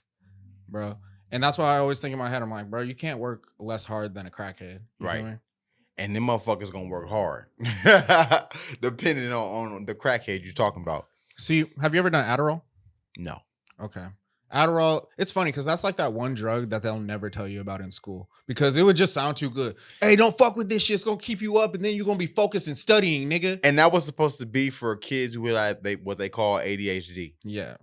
bro. And that's why I always think in my head, I'm like, bro, you can't work less hard than a crackhead. You Right. feel me? And them motherfuckers gonna work hard. Depending on the crackhead you're talking about. See, have you ever done Adderall? No. Okay. Adderall, it's funny because that's like that one drug that they'll never tell you about in school because it would just sound too good. Hey, don't fuck with this shit. It's gonna keep you up and then you're gonna be focused and studying, nigga. And that was supposed to be for kids who like what they call ADHD. Yeah.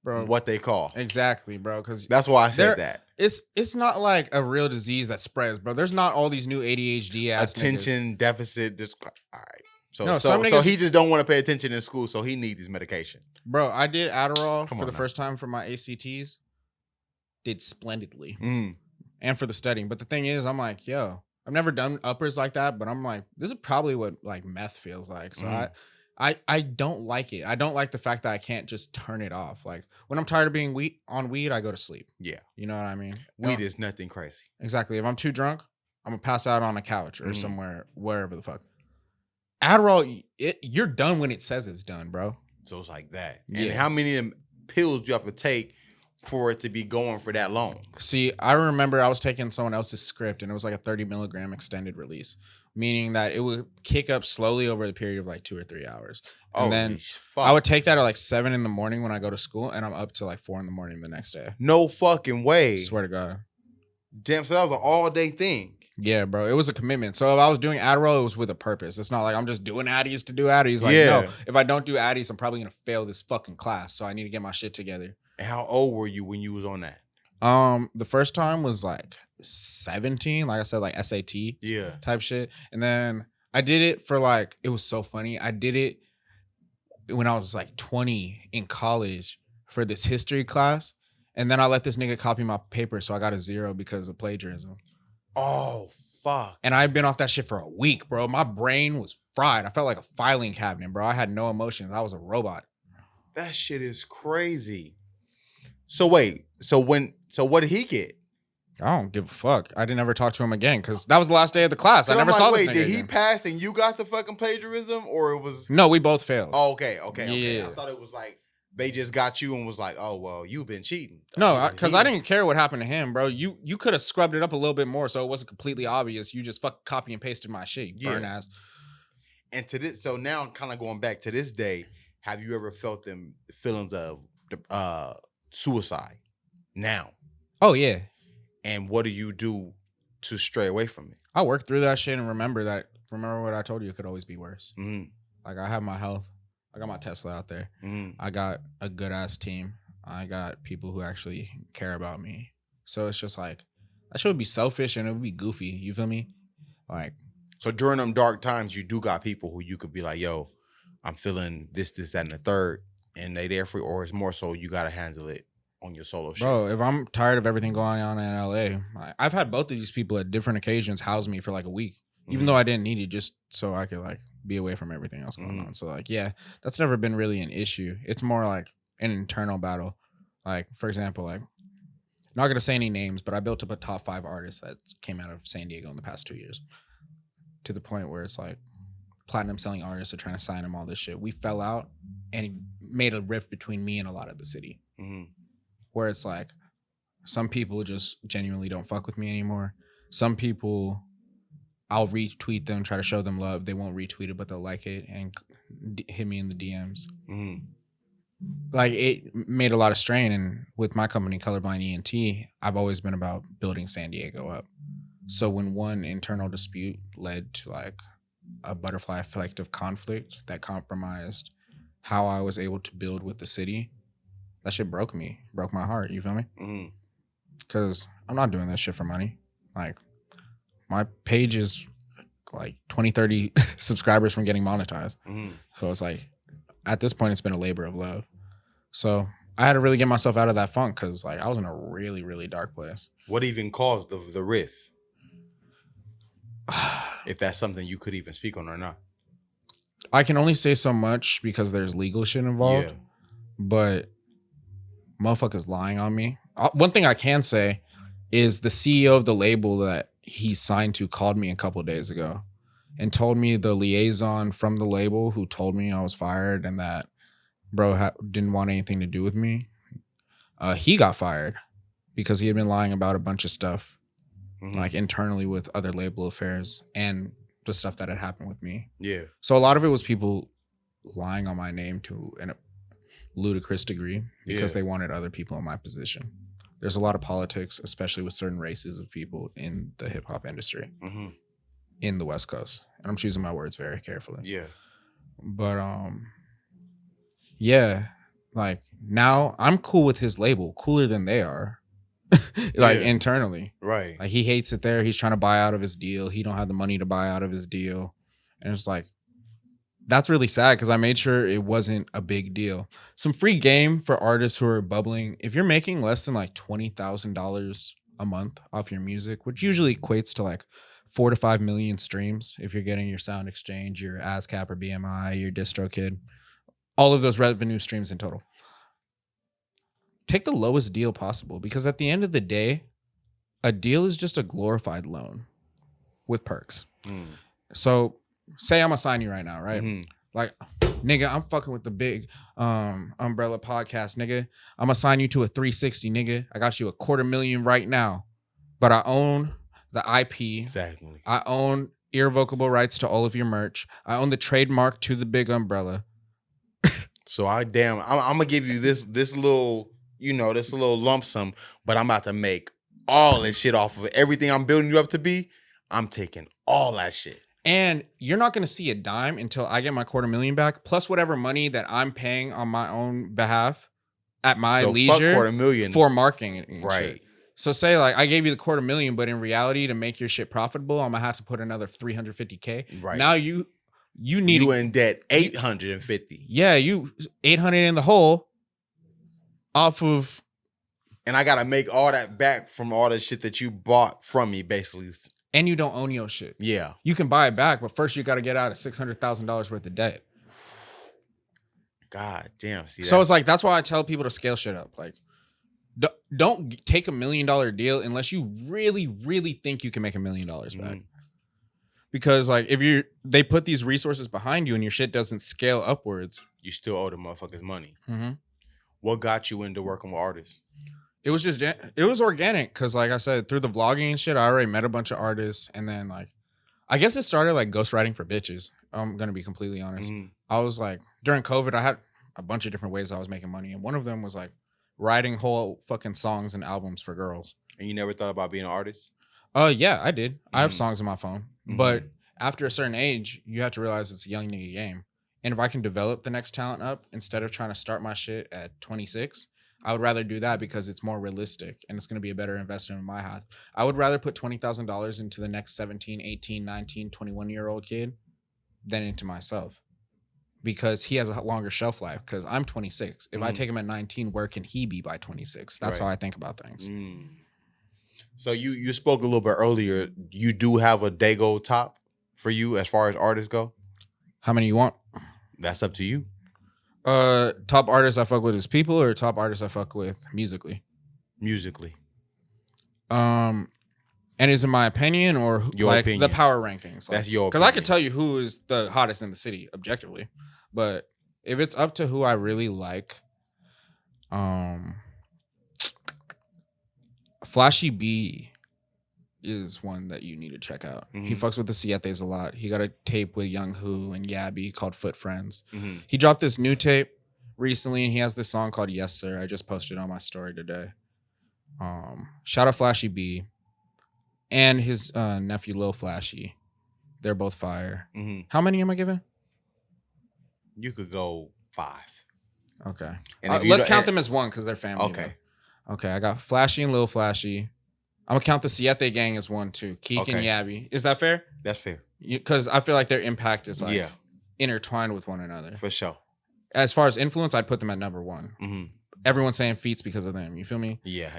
Bro. What they call. Exactly, bro. Because that's why I said that. It's not like a real disease that spreads, bro. There's not all these new ADHD ass attention niggas. deficit. All right. So No, so he just don't want to pay attention in school, so he needs his medication. Bro, I did Adderall for the first time for my ACTs. Did splendidly. And for the studying. But the thing is, I'm like, yo, I've never done uppers like that, but I'm like, this is probably what like meth feels like. So I don't like it. I don't like the fact that I can't just turn it off. Like when I'm tired of being on weed, I go to sleep. Yeah. You know what I mean? Weed is nothing crazy. Exactly. If I'm too drunk, I'm gonna pass out on a couch or somewhere, wherever the fuck. Adderall, you're done when it says it's done, bro. So it's like that. Yeah. And how many of them pills do you have to take for it to be going for that long? See, I remember I was taking someone else's script and it was like a 30 milligram extended release, meaning that it would kick up slowly over the period of like 2 or 3 hours. And then I would take that at like 7 in the morning when I go to school and I'm up to like 4 in the morning the next day. No fucking way. Swear to God. Damn, so that was an all day thing. Yeah, bro. It was a commitment. So if I was doing Adderall, it was with a purpose. It's not like I'm just doing Addies to do Addies. Like, no, if I don't do Addies, I'm probably going to fail this fucking class. So I need to get my shit together. And how old were you when you was on that? The first time was like 17. Like I said, like SAT type shit. And then I did it for like, it was so funny. I did it when I was like 20 in college for this history class. And then I let this nigga copy my paper. So I got a 0 because of plagiarism. Oh, fuck. And I've been off that shit for a week, bro. My brain was fried. I felt like a filing cabinet, bro. I had no emotions. I was a robot. That shit is crazy. So wait, so what did he get? I don't give a fuck. I didn't ever talk to him again because that was the last day of the class. I never saw this nigga did he again. pass and you got the fucking plagiarism or it was... No, we both failed. Oh, okay. Yeah. I thought it was like they just got you and was like, oh, well, you've been cheating. No, because I didn't care what happened to him, bro. You could have scrubbed it up a little bit more so it wasn't completely obvious. You just fucking copy and pasted my shit, you burn ass. And to this, so now kind of going back to this day, have you ever felt them feelings of suicide now? Oh, yeah. And what do you do to stray away from it? I work through that shit and remember what I told you, it could always be worse. Like I have my health. I got my Tesla out there. I got a good ass team. I got people who actually care about me. So it's just like, that shit would be selfish and it would be goofy. You feel me? Like, so during them dark times, you do got people who you could be like, yo, I'm feeling this, that, and the third. And they there for you, or it's more so you got to handle it on your solo shit. Bro, if I'm tired of everything going on in LA, I've had both of these people at different occasions house me for like a week, even though I didn't need it, just so I could like be away from everything else going on. So like, yeah, that's never been really an issue. It's more like an internal battle. Like, for example, like, not going to say any names, but I built up a top 5 artist that came out of San Diego in the past 2 years to the point where it's like platinum selling artists are trying to sign him, all this shit. We fell out and he made a rift between me and a lot of the city. Where it's like some people just genuinely don't fuck with me anymore. Some people, I'll retweet them, try to show them love. They won't retweet it, but they'll like it and hit me in the DMs. Like, it made a lot of strain. And with my company, Colorblind ENT, I've always been about building San Diego up. So when one internal dispute led to like a butterfly effect of conflict that compromised how I was able to build with the city, that shit broke my heart. You feel me? Because I'm not doing this shit for money. Like, my page is like 20, 30 subscribers from getting monetized. So it's like, at this point, it's been a labor of love. So I had to really get myself out of that funk because like I was in a really, really dark place. What even caused the rift? If that's something you could even speak on or not. I can only say so much because there's legal shit involved. But motherfuckers lying on me. One thing I can say is the CEO of the label that he signed to called me a couple of days ago and told me the liaison from the label who told me I was fired and that bro didn't want anything to do with me. He got fired because he had been lying about a bunch of stuff, like internally with other label affairs and the stuff that had happened with me. Yeah. So a lot of it was people lying on my name to a ludicrous degree because they wanted other people in my position. There's a lot of politics, especially with certain races of people in the hip hop industry in the West Coast. And I'm choosing my words very carefully. Yeah. But yeah, like now I'm cool with his label, cooler than they are. Like internally. Right. Like he hates it there. He's trying to buy out of his deal. He don't have the money to buy out of his deal. And it's like, that's really sad because I made sure it wasn't a big deal. Some free game for artists who are bubbling. If you're making less than like $20,000 a month off your music, which usually equates to like 4 to 5 million streams, if you're getting your Sound Exchange, your ASCAP or BMI, your DistroKid, all of those revenue streams in total. Take the lowest deal possible because at the end of the day, a deal is just a glorified loan with perks. So say I'm gonna sign you right now, right? Like, nigga, I'm fucking with the Bigg umbrella podcast, nigga. I'm gonna sign you to a 360, nigga. I got you $250,000 right now, but I own the IP. Exactly. I own irrevocable rights to all of your merch. I own the trademark to the Bigg umbrella. So I'm gonna give you this little, this little lump sum, but I'm about to make all this shit off of it. Everything I'm building you up to be, I'm taking all that shit. And you're not going to see a dime until I get my $250,000 back, plus whatever money that I'm paying on my own behalf at my leisure fuck $250,000 for marketing and right. shit. So say like I gave you the $250,000, but in reality, to make your shit profitable, I'm gonna have to put another $350K. Right now, you need in debt $850. Yeah, you $800 in the hole off of, and I gotta make all that back from all the shit that you bought from me, basically. And you don't own your shit. Yeah. You can buy it back, but first you got to get out of $600,000 worth of debt. God damn. See, so it's like, that's why I tell people to scale shit up. Like, don't take $1 million deal unless you really, really think you can make $1 million back. Because like, if they put these resources behind you and your shit doesn't scale upwards, you still owe the motherfuckers money. What got you into working with artists? It was organic because, like I said, through the vlogging and shit, I already met a bunch of artists. And then, like, I guess it started like ghostwriting for bitches. I'm going to be completely honest. I was like, during COVID, I had a bunch of different ways I was making money. And one of them was like writing whole fucking songs and albums for girls. And you never thought about being an artist? Yeah, I did. I have songs on my phone. But after a certain age, you have to realize it's a young nigga game. And if I can develop the next talent up instead of trying to start my shit at 26, I would rather do that because it's more realistic and it's going to be a better investment in my half. I would rather put $20,000 into the next 17, 18, 19, 21-year-old kid than into myself because he has a longer shelf life because I'm 26. If I take him at 19, where can he be by 26? That's how I think about things. So you spoke a little bit earlier. You do have a Dago top for you as far as artists go? How many you want? That's up to you. Top artists I fuck with is people or top artists I fuck with musically? Musically. And is it my opinion or your like opinion. The power rankings? Like, that's your opinion. Because I could tell you who is the hottest in the city objectively. But if it's up to who I really like, Flashy B is one that you need to check out. He fucks with the CA.Wres a lot. He got a tape with Young Who and Yabby called Foot Friends. He dropped this new tape recently and he has this song called Yes Sir. I just posted it on my story today. Shout out Flashy B and his nephew Lil Flashy. They're both fire. How many am I giving? You could go 5. Okay. Let's count them as one because they're family. Okay. Okay, I got Flashy and Lil Flashy. I'm gonna count the CA.Wre gang as one too. Keek and Yabby. Is that fair? That's fair. Because I feel like their impact is like intertwined with one another. For sure. As far as influence, I'd put them at number 1. Everyone's saying feats because of them. You feel me? Yeah.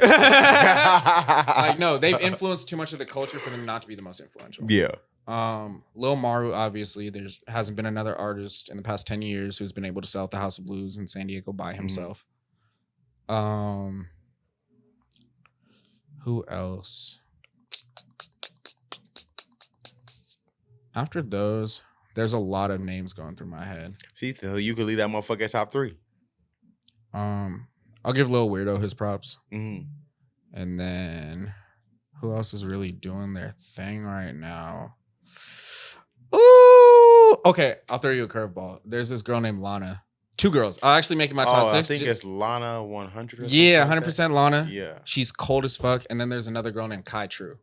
Like no, they've influenced too much of the culture for them not to be the most influential. Yeah. Lil Maru, obviously, hasn't been another artist in the past 10 years who's been able to sell at the House of Blues in San Diego by himself. Who else? After those, there's a lot of names going through my head. See, you could leave that motherfucker at top 3. I'll give Lil Weirdo his props. Mm-hmm. And then who else is really doing their thing right now? Ooh, okay, I'll throw you a curveball. There's this girl named Lana. 2 girls. I'll actually make it my top 6. I think it's Lana 100. Or yeah, something 100% like Lana. Yeah, she's cold as fuck. And then there's another girl named Kai True.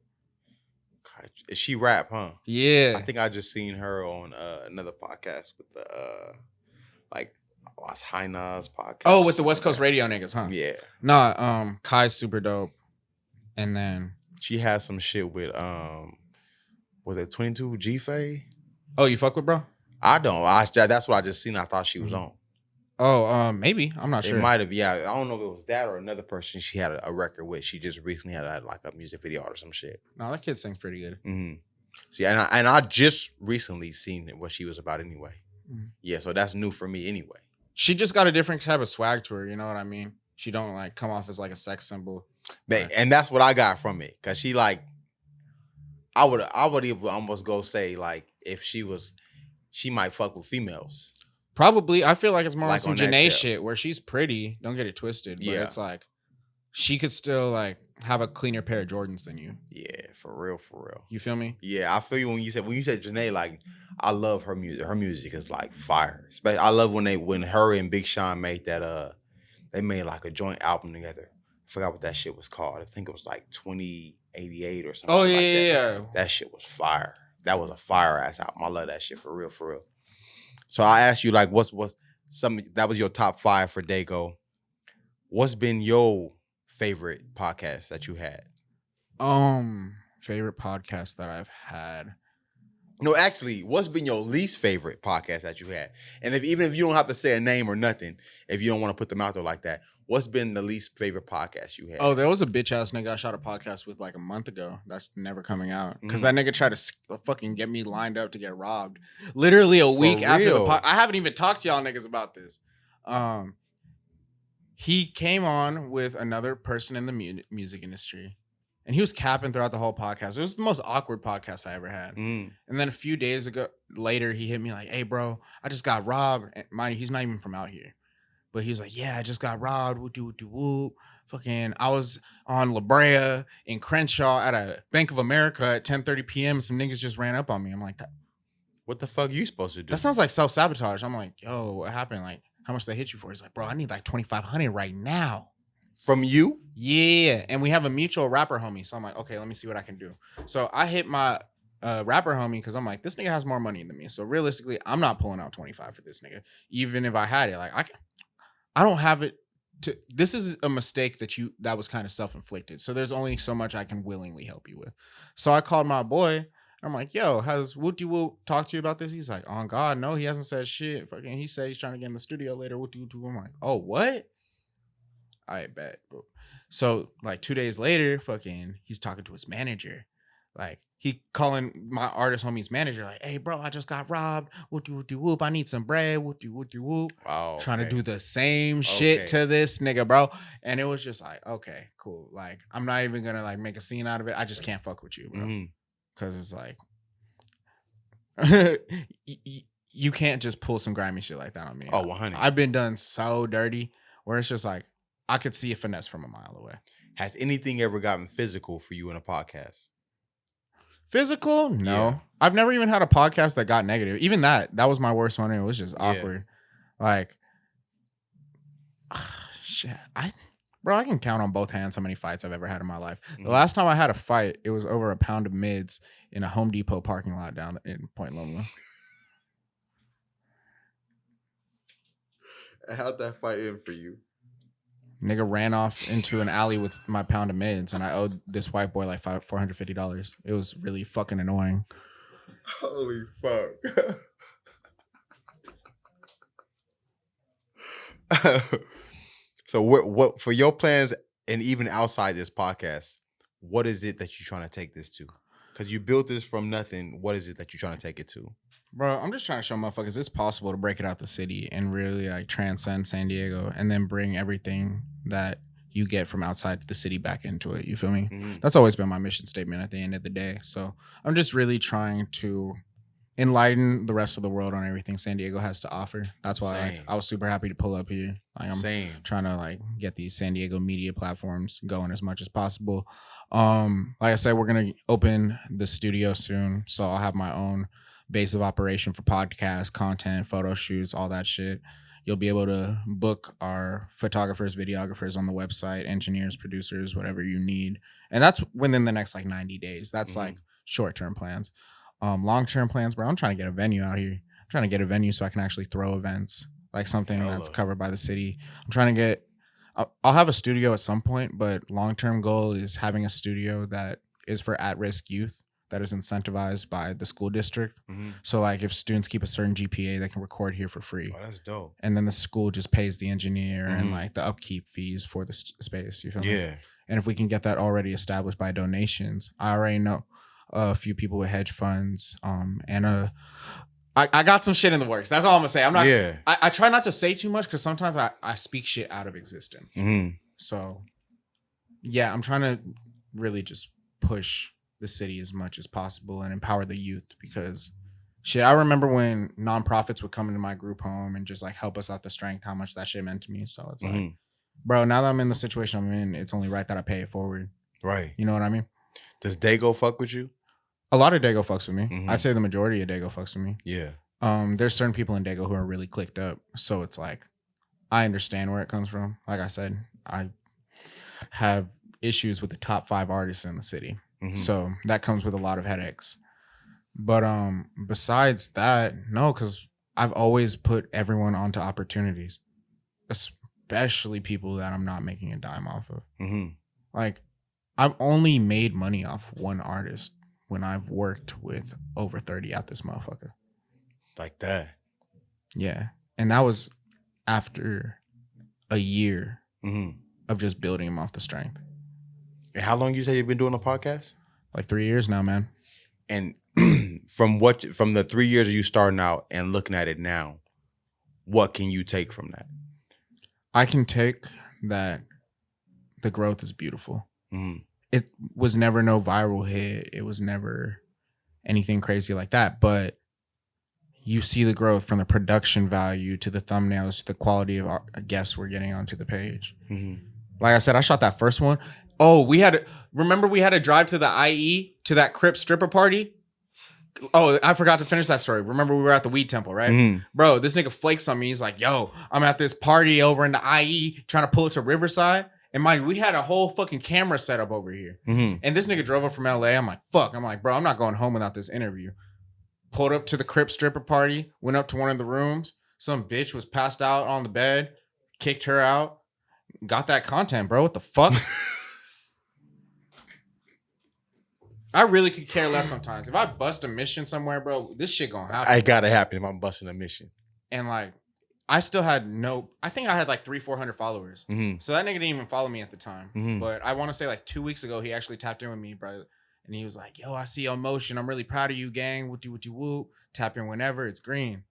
She rap, huh? Yeah, I think I just seen her on another podcast with the like what's High Nas podcast. Oh, with the West Coast radio niggas, huh? Yeah. Nah, Kai's super dope. And then she has some shit with was it 22 G-Fay? Oh, you fuck with bro? I don't. That's what I just seen. I thought she was on. Oh, maybe. I'm not sure. It might have. Yeah, I don't know if it was that or another person she had a record with. She just recently had like a music video or some shit. No, that kid sings pretty good. Mm-hmm. See, and I just recently seen what she was about anyway. Mm-hmm. Yeah, so that's new for me anyway. She just got a different type of swag to her. You know what I mean? She don't like come off as like a sex symbol. And that's what I got from it. Cause she like, I would even almost go say like if she might fuck with females. Probably. I feel like it's more like some on Janae shit where she's pretty. Don't get it twisted. But it's like she could still like have a cleaner pair of Jordans than you. Yeah, for real. You feel me? Yeah, I feel you when you said Janae, like I love her music. Her music is like fire. Especially I love when her and Big Sean made that they made like a joint album together. I forgot what that shit was called. I think it was like 2088 or something. Oh yeah. That shit was fire. That was a fire ass album. I love that shit for real. So I asked you like what's some that was your top 5 for Dago. What's been your favorite podcast that you had? Favorite podcast that I've had. No, actually, what's been your least favorite podcast that you had? And even if you don't have to say a name or nothing, if you don't want to put them out there like that, what's been the least favorite podcast you had? Oh, there was a bitch ass nigga I shot a podcast with like a month ago. That's never coming out because that nigga tried to fucking get me lined up to get robbed. Literally a week after the podcast. I haven't even talked to y'all niggas about this. He came on with another person in the music industry. And he was capping throughout the whole podcast. It was the most awkward podcast I ever had. And then a few days later, he hit me like, "Hey, bro, I just got robbed." And mind you, he's not even from out here. But he was like, "Yeah, I just got robbed. Whoop. Fucking, I was on La Brea in Crenshaw at a Bank of America at 10:30 p.m. Some niggas just ran up on me." I'm like, what the fuck are you supposed to do? That sounds like self-sabotage. I'm like, yo, what happened? Like, how much they hit you for? He's like, "Bro, I need like 2,500 right now." From you? Yeah. And we have a mutual rapper homie. So I'm like, okay, let me see what I can do. So I hit my rapper homie because I'm like, this nigga has more money than me. So realistically, I'm not pulling out 25 for this nigga. Even if I had it, like I don't have it to. This is a mistake that was kind of self-inflicted. So there's only so much I can willingly help you with. So I called my boy. I'm like, yo, has Woot talked to you about this? He's like, on God, no, he hasn't said shit. Fucking, he said he's trying to get in the studio later. Woot. I'm like, oh, what? I bet. So like 2 days later, fucking, he's talking to his manager. Like he calling my artist homie's manager, like, "Hey, bro, I just got robbed. Whoop. I need some bread. Whoop. Wow. Trying to do the same shit to this nigga, bro. And it was just like, okay, cool. Like I'm not even gonna like make a scene out of it. I just can't fuck with you, bro. Cause it's like you can't just pull some grimy shit like that on me. Oh, 100. I've been done so dirty where it's just like I could see a finesse from a mile away. Has anything ever gotten physical for you in a podcast? Physical? No. Yeah. I've never even had a podcast that got negative. Even that was my worst one. It was just awkward. Like, shit. I can count on both hands how many fights I've ever had in my life. The last time I had a fight, it was over a pound of mids in a Home Depot parking lot down in Point Loma. How'd that fight end for you? Nigga ran off into an alley with my pound of mids, and I owed this white boy like $450. It was really fucking annoying. Holy fuck. So what for your plans, and even outside this podcast, what is it that you're trying to take this to? Because you built this from nothing. What is it that you're trying to take it to? Bro, I'm just trying to show motherfuckers it's possible to break it out the city and really like transcend San Diego and then bring everything that you get from outside the city back into it. You feel me? Mm-hmm. That's always been my mission statement at the end of the day. So I'm just really trying to enlighten the rest of the world on everything San Diego has to offer. That's why I was super happy to pull up here. Like I'm trying to like get these San Diego media platforms going as much as possible. Like I said, we're gonna open the studio soon, so I'll have my own base of operation for podcasts, content, photo shoots, all that shit. You'll be able to book our photographers, videographers on the website, engineers, producers, whatever you need. And that's within the next like 90 days. That's like short-term plans. Long-term plans, bro, I'm trying to get a venue out here. I'm trying to get a venue so I can actually throw events, like something that's covered by the city. I'm trying to get, I'll have a studio at some point, but long-term goal is having a studio that is for at-risk youth, that is incentivized by the school district. So like if students keep a certain GPA, they can record here for free. Oh, that's dope. And then the school just pays the engineer and like the upkeep fees for the space. You feel me? Yeah. And if we can get that already established by donations, I already know a few people with hedge funds. And I got some shit in the works. That's all I'm gonna say. I'm not. Yeah. I try not to say too much because sometimes I speak shit out of existence. So yeah, I'm trying to really just push the city as much as possible and empower the youth because shit, I remember when nonprofits would come into my group home and just like help us out the strength, how much that shit meant to me. So it's like, bro, now that I'm in the situation I'm in, it's only right that I pay it forward. Right. You know what I mean? Does Dago fuck with you? A lot of Dago fucks with me. I'd say the majority of Dago fucks with me. Yeah. There's certain people in Dago who are really clicked up. So it's like, I understand where it comes from. Like I said, I have issues with the top 5 artists in the city. So that comes with a lot of headaches. But besides that, no, because I've always put everyone onto opportunities, especially people that I'm not making a dime off of. Like, I've only made money off one artist when I've worked with over 30 at this motherfucker. Like that? Yeah. And that was after a year of just building him off the strength. And how long you say you've been doing a podcast? Like 3 years now, man. And from the 3 years of you starting out and looking at it now, what can you take from that? I can take that the growth is beautiful. It was never no viral hit. It was never anything crazy like that. But you see the growth from the production value to the thumbnails to the quality of our guests we're getting onto the page. Like I said, I shot that first one. Oh, we had to drive to the IE to that Crip stripper party. Oh, I forgot to finish that story. Remember we were at the Weed Temple, right? Bro, this nigga flakes on me. He's like, yo, I'm at this party over in the IE trying to pull it to Riverside. And mind, we had a whole fucking camera set up over here. And this nigga drove up from LA. I'm like, fuck. I'm like, bro, I'm not going home without this interview. Pulled up to the Crip stripper party, went up to one of the rooms. Some bitch was passed out on the bed, kicked her out. Got that content, bro. What the fuck? I really could care less sometimes. If I bust a mission somewhere, bro, this shit gonna happen. I gotta happen if I'm busting a mission. And like, I still had I think I had like 300-400 followers. So that nigga didn't even follow me at the time. But I want to say like 2 weeks ago, he actually tapped in with me, bro. And he was like, yo, I see your motion. I'm really proud of you, gang. What you whoop. Tap in whenever. It's green.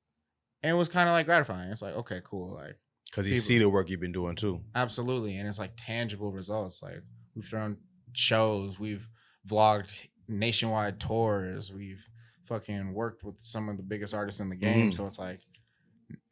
And it was kind of like gratifying. It's like, okay, cool. Like, because you see the work you've been doing too. Absolutely. And it's like tangible results. Like we've thrown shows. We've vlogged nationwide tours. We've fucking worked with some of the biggest artists in the game. So it's like,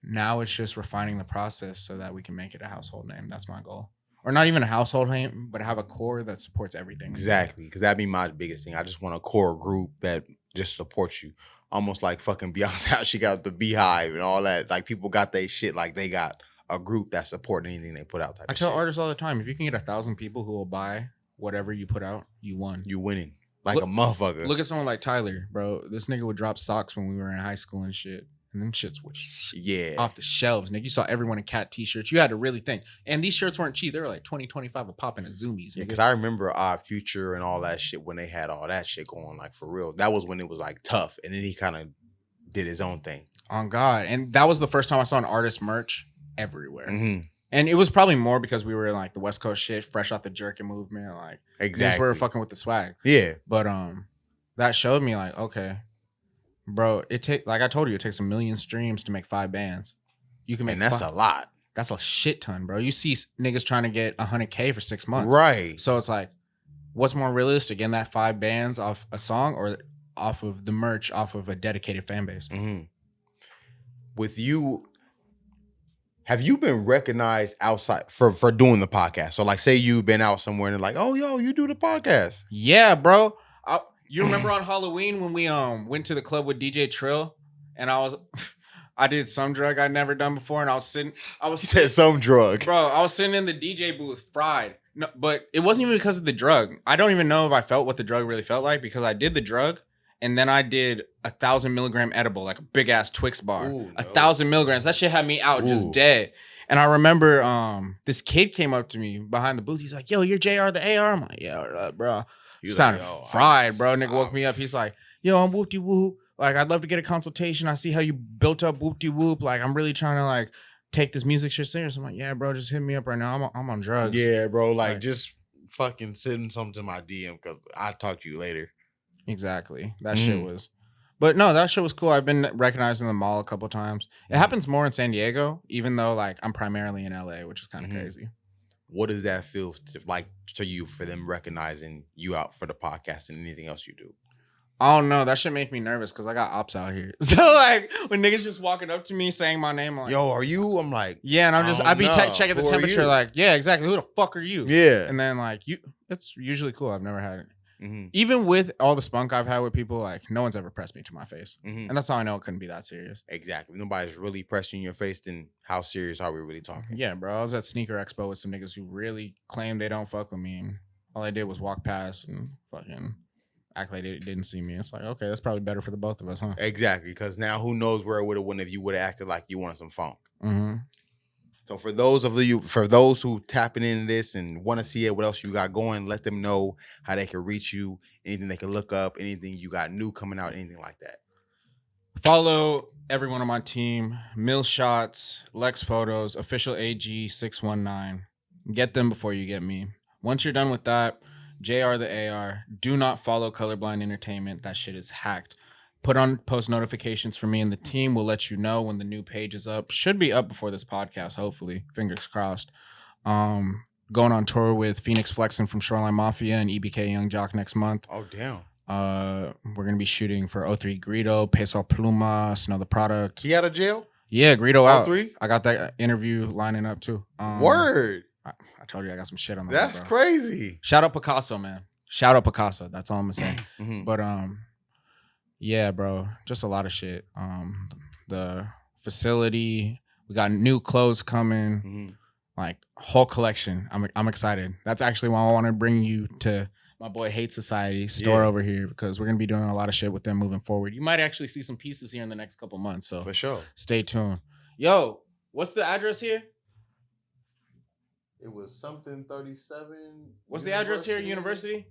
now it's just refining the process so that we can make it a household name. That's my goal. Or not even a household name, but have a core that supports everything. Exactly. Because that'd be my biggest thing. I just want a core group that just supports you. Almost like fucking Beyonce, how she got the Beehive and all that. Like people got their shit like they got a group that support anything they put out. I tell artists all the time, if you can get 1,000 people who will buy whatever you put out, you won. You winning. Like a motherfucker. Look at someone like Tyler, bro. This nigga would drop socks when we were in high school and shit. And them shits would off the shelves, nigga. You saw everyone in cat t-shirts. You had to really think. And these shirts weren't cheap. They were like $20-25 a pop in a Zoomies. Yeah, because I remember Future and all that shit when they had all that shit going, like for real. That was when it was like tough. And then he kind of did his own thing. On God. And that was the first time I saw an artist merch everywhere. And it was probably more because we were in like the West Coast shit, fresh out the jerkin movement. Like, exactly. We were fucking with the swag. Yeah. But that showed me like, okay, bro, like I told you, it takes 1 million streams to make 5 bands. You can make, and that's a lot. That's a shit ton, bro. You see niggas trying to get 100K for 6 months, right? So it's like, what's more realistic, getting that 5 bands off a song or off of the merch, off of a dedicated fan base? With you, have you been recognized outside for doing the podcast? So like, say you've been out somewhere and they're like, oh, yo, you do the podcast. Yeah, bro. You remember on Halloween when we went to the club with DJ Trill and I did some drug I'd never done before, and He said some drug. Bro, I was sitting in the DJ booth fried. No, but it wasn't even because of the drug. I don't even know if I felt what the drug really felt like, because I did the drug and then I did 1,000 milligram edible, like a big ass Twix bar. Ooh, 1,000 milligrams. That shit had me out just dead. And I remember this kid came up to me behind the booth. He's like, yo, you're JRtheAR? I'm like, yeah, bro. You sounded like, fried, bro. Nigga woke me up. He's like, yo, I'm whoop-de-whoop. Like, I'd love to get a consultation. I see how you built up whoop-de-whoop. Like, I'm really trying to like take this music shit serious. I'm like, yeah, bro, just hit me up right now. I'm on drugs. Yeah, bro. Like just fucking send something to my DM because I'll talk to you later. Exactly. That shit was. But no, that shit was cool. I've been recognized in the mall a couple times. It happens more in San Diego, even though like I'm primarily in LA, which is kind of crazy. What does that feel like to you for them recognizing you out for the podcast and anything else you do? Oh no, that shit make me nervous because I got ops out here. So like when niggas just walking up to me saying my name, I'm like, yo, are you? I'm like, yeah, and I'd be checking the temperature, like, yeah, exactly. Who the fuck are you? Yeah. And then like it's usually cool. I've never had it. Even with all the spunk I've had with people, like no one's ever pressed me to my face. And that's how I know it couldn't be that serious. Exactly. If nobody's really pressing your face, then how serious are we really talking? Yeah, bro. I was at Sneaker Expo with some niggas who really claim they don't fuck with me, and all I did was walk past and fucking act like they didn't see me. It's like, okay, that's probably better for the both of us, huh? Exactly, because now who knows where it would have went if you would have acted like you wanted some funk. So for those who tapping into this and want to see it, what else you got going, let them know how they can reach you, anything they can look up, anything you got new coming out, anything like that. Follow everyone on my team, Mill Shots, Lex Photos, Official AG619. Get them before you get me. Once you're done with that, JRtheAR. Do not follow Colorblind Entertainment. That shit is hacked. Put on post notifications for me and the team. We'll let you know when the new page is up. Should be up before this podcast, hopefully. Fingers crossed. Going on tour with Phoenix Flexin from Shoreline Mafia and EBK Young Jock next month. Oh, damn. We're going to be shooting for O3 Greedo, Peso Pluma, Snow the Product. He out of jail? Yeah, Greedo out. O3? I got that interview lining up too. Word. I told you I got some shit on that. That's crazy. Shout out Picasso, man. Shout out Picasso. That's all I'm going to say. But, yeah, bro, just a lot of shit. The facility, we got new clothes coming, like whole collection. I'm excited. That's actually why I want to bring you to my boy Hate Society store over here, because we're gonna be doing a lot of shit with them moving forward. You might actually see some pieces here in the next couple months. So for sure, stay tuned. Yo, what's the address here? It was something 37. What's the address here? University.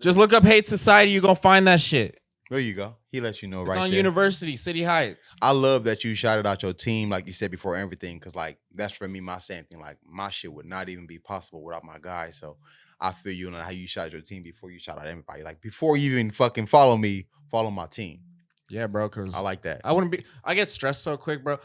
Just look up Hate Society. You're going to find that shit. There you go. He lets you know it's right on there. University, City Heights. I love that you shouted out your team, like you said before, everything, because, like, that's for me, my same thing. Like, my shit would not even be possible without my guys. So I feel you on how you shout your team before you shout out everybody. Like, before you even fucking follow me, follow my team. Yeah, bro, because I like that. I get stressed so quick, bro.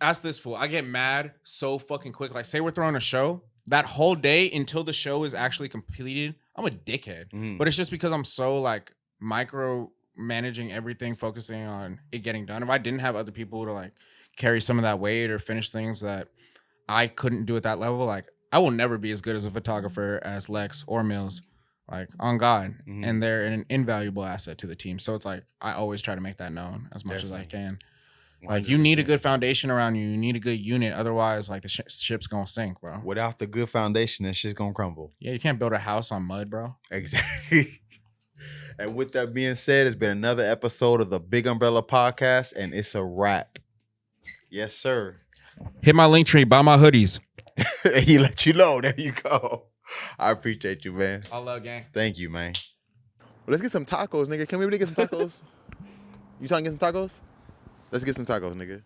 Ask this fool. I get mad so fucking quick. Like, say we're throwing a show. That whole day until the show is actually completed, I'm a dickhead. But it's just because I'm so like micro managing everything, focusing on it getting done. If I didn't have other people to like carry some of that weight or finish things that I couldn't do at that level, like I will never be as good as a photographer as Lex or Mills, like on God. And they're an invaluable asset to the team. So it's like I always try to make that known as much as I can. Like, you need a good foundation around you. You need a good unit. Otherwise, like, the ship's going to sink, bro. Without the good foundation, that shit's going to crumble. Yeah, you can't build a house on mud, bro. Exactly. And with that being said, it's been another episode of the Big Umbrella Podcast, and it's a wrap. Yes, sir. Hit my link tree. Buy my hoodies. He let you know. There you go. I appreciate you, man. I love gang. Thank you, man. Well, let's get some tacos, nigga. Can we really get some tacos? You trying to get some tacos? Let's get some tacos, nigga.